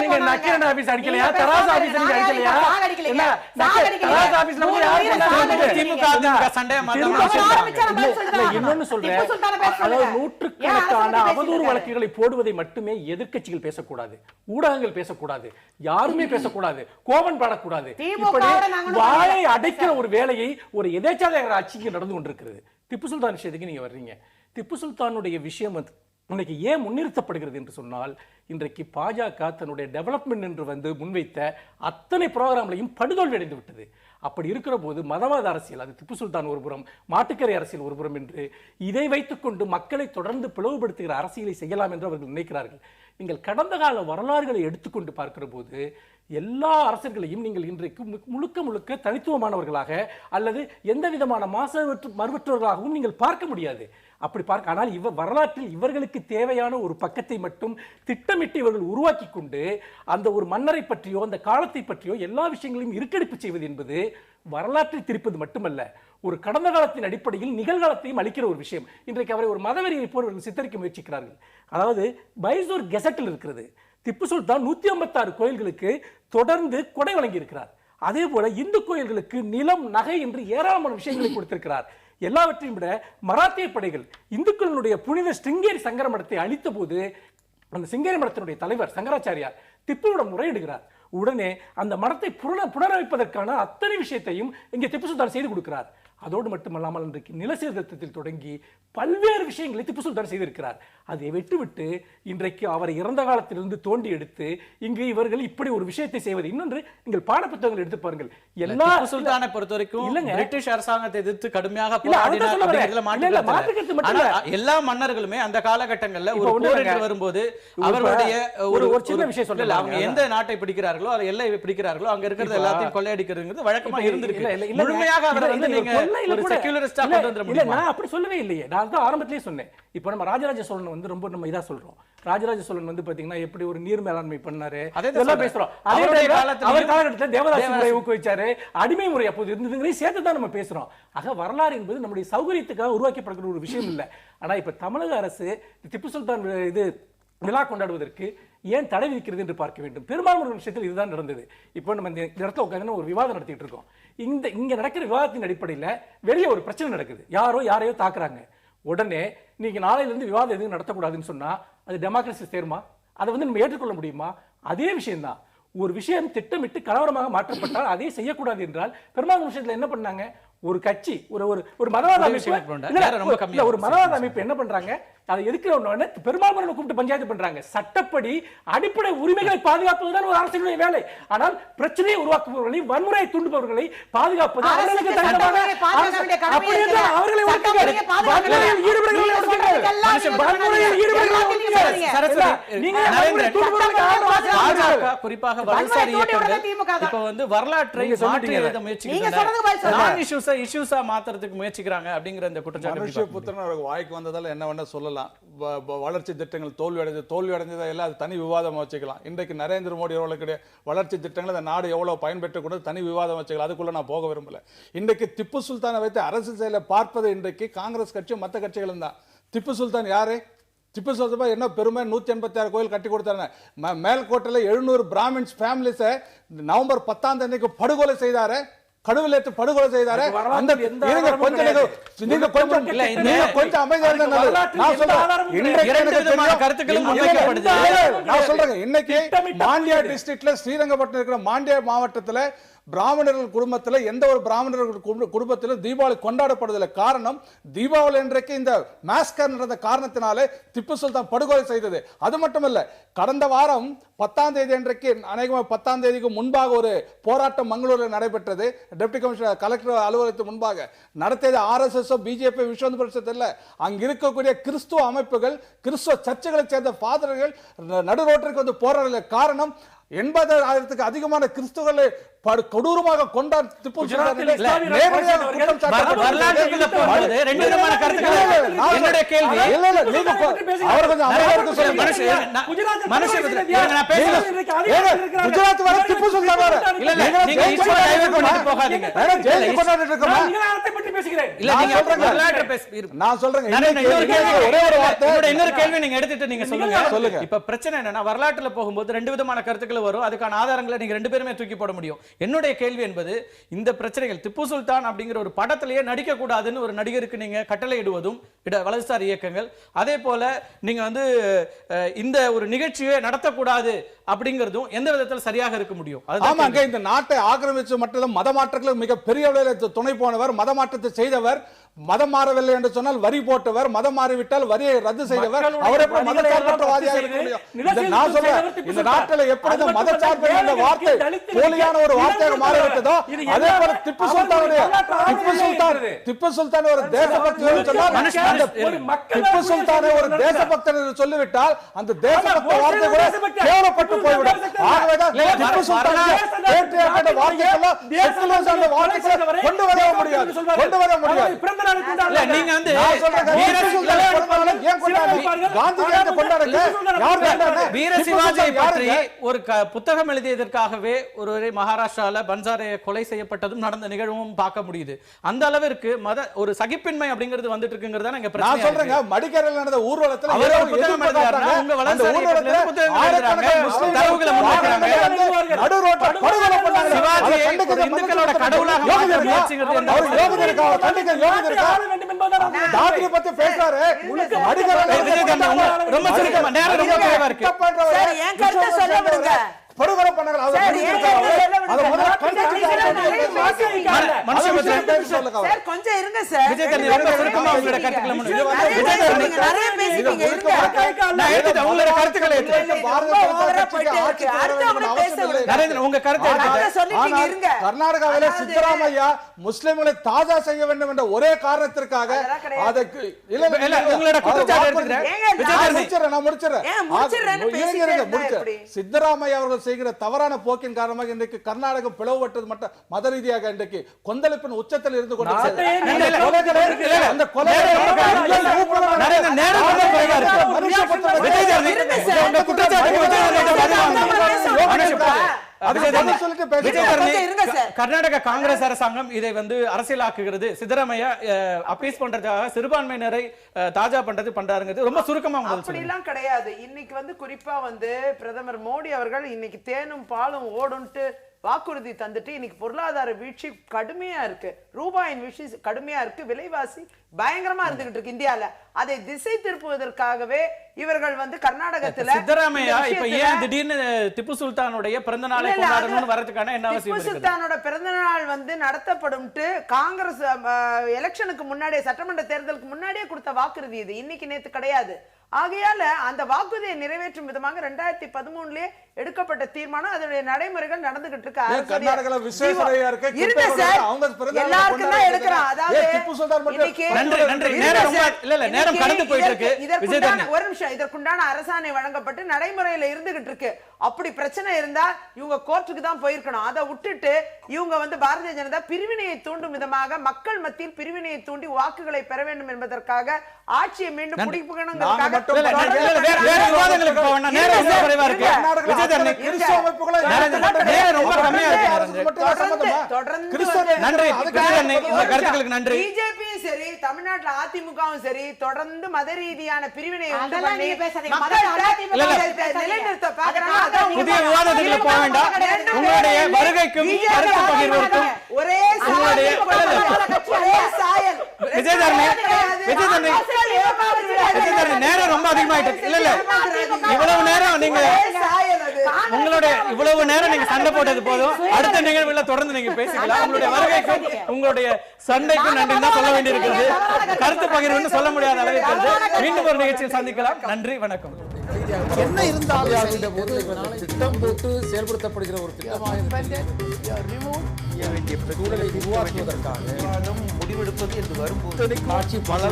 Speaker 4: நீங்க நக்கீரன் ஆபீஸ் அடிக்கலையா, தராசு ஆபீஸ் அடிக்கலையா, என்ன தராசு ஆபீஸ்ல திமுக சண்டையை இன்னொன்னு சொல்றேன், அதாவது நூற்றுக்கணக்கான அவதூறு வழக்குகளை போடுவதை மட்டுமே எதிர்கட்சிகள் பேசக்கூடாது, ஊடகங்கள் பேசக்கூடாது, யாருமே பேசக்கூடாது, கோபம் பாடக்கூடாது. இப்படி வாயை அடைக்கிற ஒரு வேலையை ஒரு எதேச்சாதிகார ஆட்சிக்கு நடந்து கொண்டிருக்கிறது. திப்பு சுல்தான் விஷயத்துக்கு நீங்க வர்றீங்க. திப்பு சுல்தானுடைய விஷயம் இன்னைக்கு ஏன் முன்னிறுத்தப்படுகிறது என்று சொன்னால், இன்றைக்கு பாஜக தன்னுடைய டெவலப்மெண்ட் என்று முன்வைத்த அத்தனை புரோகிராம்லையும் படுதோல்வி அடைந்து விட்டது. அப்படி இருக்கிற போது மதவாத அரசியல், அது திப்பு சுல்தான் ஒரு புறம், மாட்டுக்கரை அரசியல் ஒரு புறம் என்று இதை வைத்துக்கொண்டு மக்களை தொடர்ந்து பிளவுபடுத்துகிற அரசியலை செய்யலாம் என்று அவர்கள் நினைக்கிறார்கள். நீங்கள் கடந்த கால வரலாறுகளை எடுத்துக்கொண்டு பார்க்கிற போது எல்லா அரசர்களையும் நீங்கள் இன்றைக்கு முழுக்க முழுக்க தனித்துவமானவர்களாக அல்லது எந்த விதமான மறுவற்றவர்களாகவும் நீங்கள் பார்க்க முடியாது. அப்படி பார்க்க, ஆனால் வரலாற்றில் இவர்களுக்கு தேவையான ஒரு பக்கத்தை மட்டும் திட்டமிட்டு இவர்கள் உருவாக்கி கொண்டு அந்த ஒரு மன்னரை பற்றியோ அந்த காலத்தை பற்றியோ எல்லா விஷயங்களையும் இருக்கடிப்பு செய்வது என்பது வரலாற்றை திருப்பது மட்டுமல்ல, ஒரு கடந்த காலத்தின் அடிப்படையில் நிகழ்காலத்தையும் அளிக்கிற ஒரு விஷயம். இன்றைக்கு அவரை ஒரு மதவெறியை போல் சித்தரிக்க முயற்சிக்கிறார்கள். அதாவது மைசூர் கெசட்டில் இருக்கிறது, திப்பு சுல்தான் 156 கோயில்களுக்கு தொடர்ந்து கொடை வழங்கி இருக்கிறார். அதே போல இந்து கோயில்களுக்கு நிலம், நகை என்று ஏராளமான விஷயங்களை கொடுத்திருக்கிறார். எல்லாவற்றையும் விட மராத்திய படைகள் இந்துக்களுடைய புனித ஸ்ருங்கேரி சங்கர மடத்தை அழித்த போது அந்த சிங்கேரி மடத்தினுடைய தலைவர் சங்கராச்சாரியார் திப்புவிடம் முறையிடுகிறார். உடனே அந்த மடத்தை புனரமைப்பதற்கான அத்தனை விஷயத்தையும் இங்கே திப்பு சுல்தான் செய்து கொடுக்கிறார். அதோடு மட்டுமல்லாமல் இன்றைக்கு நில சீர்திருத்தத்தில் தொடங்கி பல்வேறு விஷயங்களை திப்பு சுல்தான் செய்திருக்கிறார். அதை விட்டுவிட்டு இன்றைக்கு அவரை இறந்த காலத்திலிருந்து தோண்டி எடுத்து இங்கு இவர்கள் இப்படி ஒரு விஷயத்தை செய்வது. இன்னொன்று, நீங்கள் பாடப்புத்தகங்கள் எடுத்து பாருங்கள். எல்லா
Speaker 3: சுல்தானை பொறுத்த வரைக்கும் பிரிட்டிஷ் அரசாங்கத்தை எதிர்த்து கடுமையாக எல்லா மன்னர்களுமே அந்த காலகட்டங்கள்ல வரும்போது அவர்களுடைய ஒரு சின்ன விஷயம் சொல்லல, அவங்க எந்த நாட்டை பிடிக்கிறார்களோ அதை எல்லை பிடிக்கிறார்களோ அங்க இருக்கிறது எல்லாத்தையும் கொள்ளையடிக்கிறது வழக்கமா இருந்திருக்கு. முழுமையாக அவரை வந்து நீங்க ஒரு செக்யூலரிஸ்டா கொண்டு வர முடியுமா?
Speaker 4: நான் அப்படி சொல்லவே இல்லையே. நான் தான் ஆரம்பத்திலேயே சொன்னேன். இப்போ நம்ம ராஜராஜ சோழன் வந்து ரொம்ப நம்ம இதா சொல்றோம். ராஜராஜ சோழன் வந்து பாத்தீங்கன்னா எப்படி ஒரு நீர் மேலாண்மை பண்ணாரு அதெல்லாம் பேசுறோம். அதே காலகட்டத்தில் தேவதாசி முறையை ஊக்குவிச்சாரு, அடிமை முறை அப்போது இருந்ததுங்களையும் சேர்த்து தான் நம்ம பேசுறோம். ஆக வரலாறு என்பது நம்முடைய சௌகரியத்துக்காக உருவாக்கப்படுகிற ஒரு விஷயம் இல்லை. ஆனா இப்ப தமிழக அரசு திப்பு சுல்தான் இது விழா கொண்டாடுவதற்கு ஏன் தடை விதிக்கிறது என்று பார்க்க வேண்டும். பெரும்பாலான விஷயத்தில் இதுதான் நடந்தது. இப்போ நம்ம இந்த இடத்துல உட்காந்து ஒரு விவாதம் நடத்திட்டு இருக்கோம். இங்க நடக்கிற விவாதத்தின் அடிப்படையில் வெளியே ஒரு பிரச்சனை நடக்குது, யாரையோ தாக்குறாங்க. உடனே நீங்க நாளையிலிருந்து விவாதம் எதுவும் நடத்தக்கூடாதுன்னு சொன்னா அது டெமோக்ரஸி தேர்மா? அதை வந்து நம்ம ஏற்றுக்கொள்ள முடியுமா? அதே விஷயம்தான். ஒரு விஷயம் திட்டமிட்டு கலவரமாக மாற்றப்பட்டால் அதை செய்யக்கூடாது என்றால் பெரும்பாலான விஷயத்துல என்ன பண்ணாங்க, ஒரு கட்சி ஒரு மதவாத அமைப்பு ஒரு மதவாத அமைப்பு என்ன பண்றாங்க, அதை எதுக்குறவன பெரும்பாலான கூப்பிட்டு பஞ்சாயத்து பண்றாங்க. சட்டப்படி அடிப்படை உரிமைகளை பாதுகாப்பதுதான் ஒரு அரசினுடைய வேலை. ஆனால் பிரச்சனையை உருவாக்குபவர்களை, வன்முறையை தூண்டுபவர்களை பாதுகாப்பது அவர்களுக்கு
Speaker 3: குறிப்பாக வலதுசாரி இயக்கங்கள் இப்ப வந்து வரலாற்றை மாற்றி எழுத முயற்சிக்கிறாங்க, இஷ்யூஸா மாத்துறதுக்கு முயற்சிக்கிறாங்க அப்படிங்கிற இந்த குற்றச்சாட்டு
Speaker 6: வாய்க்கு வந்ததால என்ன வேணா சொல்லலாம். வளர்ச்சி திட்டங்கள் தோல்வி அடைஞ்சதை எல்லாம் அது தனி விவாதம் வச்சுக்கலாம். இன்றைக்கு நரேந்திர மோடி அவர்களுடைய வளர்ச்சி திட்டங்கள் அந்த நாடு எவ்வளவு பயன்பெற்று கூட தனி விவாதம் வச்சுக்கலாம். அதுக்குள்ள நான் போக விரும்பல. இன்றைக்கு திப்பு சுல்தானை வைத்து அரசு செயலை பார்ப்பது இன்றைக்கு காங்கிரஸ் கட்சியும் மற்ற கட்சிகளும் தான். திப்பு சுல்தான் யாரு? திப்பு சுல்தான் என்ன பெருமை, 186 கோயில் கட்டி கொடுத்தாங்க. மேல்கோட்டையில் 700 பிராமின்ஸ் ஃபேமிலிஸை நவம்பர் 10 அன்னைக்கு படுகொலை செய்தாரு, கடவுளேற்று படுகொலை செய்தாரு. அந்த கொஞ்சம் அமைதியா நான் சொல்றேன். இன்னைக்கு மாண்டியா டிஸ்ட்ரிக்ட்ல ஸ்ரீரங்கப்பட்டினம் இருக்கிற மாண்டியா மாவட்டத்தில் பிராமணர்கள் குடும்பத்தில் எந்த ஒரு பிராமணர்கள் குடும்பத்திலும் தீபாவளி கொண்டாடப்படுவதில்லை. காரணம், தீபாவளி இன்றைக்கு இந்த மாஸ்கர் நடந்த காரணத்தினாலே திப்பு சுல்தான் படுகொலை செய்தது. அது மட்டுமல்ல, கடந்த வாரம் 10ஆம் தேதி அன்றைக்கு அநேகமாக 10ஆம் தேதிக்கு முன்பாக ஒரு போராட்டம் மங்களூரில் நடைபெற்றது. டெப்டி கமிஷனர் கலெக்டர் அலுவலகத்துக்கு முன்பாக நடத்தியது RSS பிஜேபி விஸ்வ பரிஷத் இல்ல, அங்க இருக்கக்கூடிய கிறிஸ்துவ அமைப்புகள், கிறிஸ்துவ சர்ச்சைகளை சேர்ந்த ஃபாதர்கள் நடு ரோட்டிற்கு வந்து போராடல. காரணம், 80,000க்கு அதிகமான கிறிஸ்துவர்களை கொடூரமாக கொண்டார் திப்பு சுல்தான். நான் சொல்றேன்.
Speaker 3: இன்னொரு கேள்வி நீங்க எடுத்துட்டு நீங்க சொல்லுங்க. இப்ப பிரச்சனை என்னன்னா, வரலாற்றுல போகும்போது 2 விதமான கருத்துக்கள் வரும். அதுக்கான ஆதாரங்களை நீங்க 2 பேருமே தூக்கி போட முடியும். என்னுடைய கேள்வி என்பது, இந்த பிரச்சனைகள் திப்பு சுல்தான் அப்படிங்கிற ஒரு படத்திலேயே நடிக்க கூடாதுன்னு ஒரு நடிகருக்கு நீங்க கட்டளை இடுவதும் வலதுசாரி இயக்கங்கள், அதே போல நீங்க வந்து இந்த ஒரு நிகழ்ச்சியை நடத்தக்கூடாது அப்படிங்கிறதும் எந்த விதத்தில் சரியாக இருக்க முடியும்?
Speaker 6: ஆமாங்க, இந்த நாட்டை ஆக்கிரமிச்சு மட்டும் மத மாற்றங்களுக்கு மிக பெரிய அளவில் துணை போனவர், மத மாற்றத்தை செய்தவர், மதம் மாறவில்லை என்று சொன்னால் வரி போட்டவர், மதம் மாறிவிட்டால் வரியை ரத்து செய்தவர், அவர் எப்படி மதச்சார்பற்றவாதியாக இருக்க முடியும்? நான் சொல்றேன், இந்த நாட்டில் எப்பொழுது மதச்சார்பு என்ற வார்த்தை போலியான ஒரு வார்த்தையாக மாறிவிட்டதோ அதே போல திப்பு சுல்தான் ஒரு தேசபக்தி திப்பு சுல்தானை ஒரு தேசபக்தன் என்று சொல்லிவிட்டால் அந்த தேசபக்த வார்த்தை கூட கேவலப்பட்டு போய்விடும். ஆகவேதான் திப்பு சுல்தான் வார்த்தைகளை கொண்டு வர முடியாது.
Speaker 3: நீங்க வந்து வீர சிவாஜியை பற்றி ஒரு புத்தகம் எழுதியதற்காகவே ஒருவரை மகாராஷ்டிரால பன்சாரை கொலை செய்யப்பட்டதும் நடந்த நிகழ்வும் பார்க்க முடியுது. அந்த அளவிற்கு ஒரு சகிப்பின்மை அப்படிங்கிறது வந்துட்டு இருக்குங்கிறத நாங்க
Speaker 6: நான் சொல்றேங்க. மடிக்கரையில் நடந்த ஊர்வலத்தில்
Speaker 3: அவர் ஒரு புத்தகம் எழுதுறாருன்னா உங்க வலதுசாரி புத்தகம் எழுதுறாங்க, தரவுகளை முன்வைக்கிறாங்க.
Speaker 6: நடு ரோட்ல படுகொலை பண்ணாங்க.
Speaker 3: சிவாஜியை ஒரு இந்துக்களோட கடவுளாக மாற்ற முயற்சிங்கிறது என்ன?
Speaker 6: அவர் யோகிதை இருக்கா? அவர் கண்டிக்க யோகிதை இருக்கா? தாதியை பத்தி பேசுறாரு.
Speaker 3: ரொம்ப சுருக்கமா நேரம் ரொம்ப குறைவா இருக்கு.
Speaker 2: சார், என் கருத்தை சொல்ல விடுங்க.
Speaker 6: படுகொலை பண்ணாங்க.
Speaker 2: சார், கொஞ்சம் இருங்க சார்.
Speaker 3: விஜய் தண்ணி ரொம்ப சுருக்கமா உங்களோட கருத்துக்களை
Speaker 2: நிறைய பேசிட்டீங்க, இருங்க.
Speaker 3: நான் ஏத்துட்டேன் உங்களோட கருத்துக்களை நரேந்திரன் உங்க கருத்தை
Speaker 6: கர்நாடகாவில சித்தராமையா முஸ்லிம்களை தாஜா செய்ய வேண்டும் என்ற ஒரே காரணத்திற்காக அதுக்கு
Speaker 3: உங்களோட குற்றச்சாட்டு
Speaker 6: நான் முடிச்சிடறேன். சித்தராமையா அவர்கள் செய்கிற தவறான போக்கின் காரணமாக இன்றைக்கு கர்நாடகம் பிளவுபட்டது மட்டும் மத ரீதியாக இன்றைக்கு கொந்தளிப்பின் உச்சத்தில் இருந்து கொண்டிருக்கிறது.
Speaker 3: கர்நாடக காங்கிரஸ் அரசாங்கம் இதை வந்து அரசியலாக்குகிறது. சித்தராமையா அப்பீஸ் பண்றதுக்காக சிறுபான்மையினரை தாஜா பண்றாருங்கிறது ரொம்ப சுருக்கமா
Speaker 2: அப்படி எல்லாம் கிடையாது. இன்னைக்கு வந்து குறிப்பா வந்து பிரதமர் மோடி அவர்கள் இன்னைக்கு தேனும் பாலும் ஓடுன்ட்டு வாக்குறுதி தந்துட்டு இன்னைக்கு பொருளாதார வீழ்ச்சி கடுமையா இருக்கு, ரூபாயின் வீழ்ச்சி கடுமையா இருக்கு, விலைவாசி பயங்கரமா இருந்துகிட்டு இருக்கு இந்தியால. அதை திசை திருப்புவதற்காகவே இவர்கள் வந்து கர்நாடகத்துல
Speaker 3: சித்தராமையா இப்ப ஏன் திடீர்னு திப்பு சுல்தானுடைய பிறந்த நாளை கொண்டாடணும்னு வரதுக்கான என்ன அவசியம்?
Speaker 2: திப்பு சுல்தானோட பிறந்த நாள் வந்து நடத்தப்படும்ட்டு காங்கிரஸ் எலெக்ஷனுக்கு முன்னாடியே, சட்டமன்ற தேர்தலுக்கு முன்னாடியே கொடுத்த வாக்குறுதி இது, இன்னைக்கு நேத்து கிடையாது. ஆகையால அந்த வாக்குறுதியை நிறைவேற்றும் விதமாக 2013 எடுக்கப்பட்ட தீர்மானம், அதனுடைய நடைமுறைகள் நடந்துகிட்டு இருக்கு. எல்லாருக்கும் தான் எடுக்கிறான். அதாவது ஒரு நிமிஷம், இதற்குண்டான அரசாணை வழங்கப்பட்டு நடைமுறையில இருந்துகிட்டு இருக்கு. அப்படி பிரச்சனை இருந்தா இவங்க கோர்ட்டுக்கு தான் போயிருக்கணும். அதை விட்டுட்டு இவங்க வந்து பாரதிய ஜனதா பிரிவினையை தூண்டும் விதமாக மக்கள் மத்தியில் பிரிவினையை தூண்டி வாக்குகளை பெற வேண்டும் என்பதற்காக ஆட்சியை மீண்டும் பிடிக்கணும். பிஜேபியும் சரி தமிழ்நாட்டில் அதிமுகவும் சரி தொடர்ந்து மத ரீதியான பிரிவினை
Speaker 3: புதிய விவாதத்துக்கு போக வேண்டாம். உங்களுடைய வருகைக்கும் கருத்து பகிர்வுக்கும் ஒரே சாயல். விஜய் நேரம் ரொம்ப அதிகமாயிட்டு. இல்ல இல்ல இவ்வளவு நேரம் நீங்க உங்களுடைய இவ்வளவு நேரம் நீங்க சண்டை போட்டது போதும். அடுத்த நிகழ்வுல தொடர்ந்து நீங்க பேசிக்கலாம். உங்களுடைய வருகைக்கும் உங்களுடைய சண்டைக்கும் நன்றி தான் சொல்ல வேண்டியிருக்கிறது. கருத்து பகிர்வுன்னு சொல்ல முடியாத அளவுக்கு மீண்டும் ஒரு நிகழ்ச்சியில் சந்திக்கலாம். நன்றி, வணக்கம்.
Speaker 1: என்ன இருந்தாலும் திட்டம் போட்டு செயல்படுத்தப்படுகிற ஒரு திட்டமாக சூழலை உருவாக்குவதற்காக
Speaker 7: முடிவெடுப்பது என்று வரும்போது
Speaker 1: ஆட்சி பல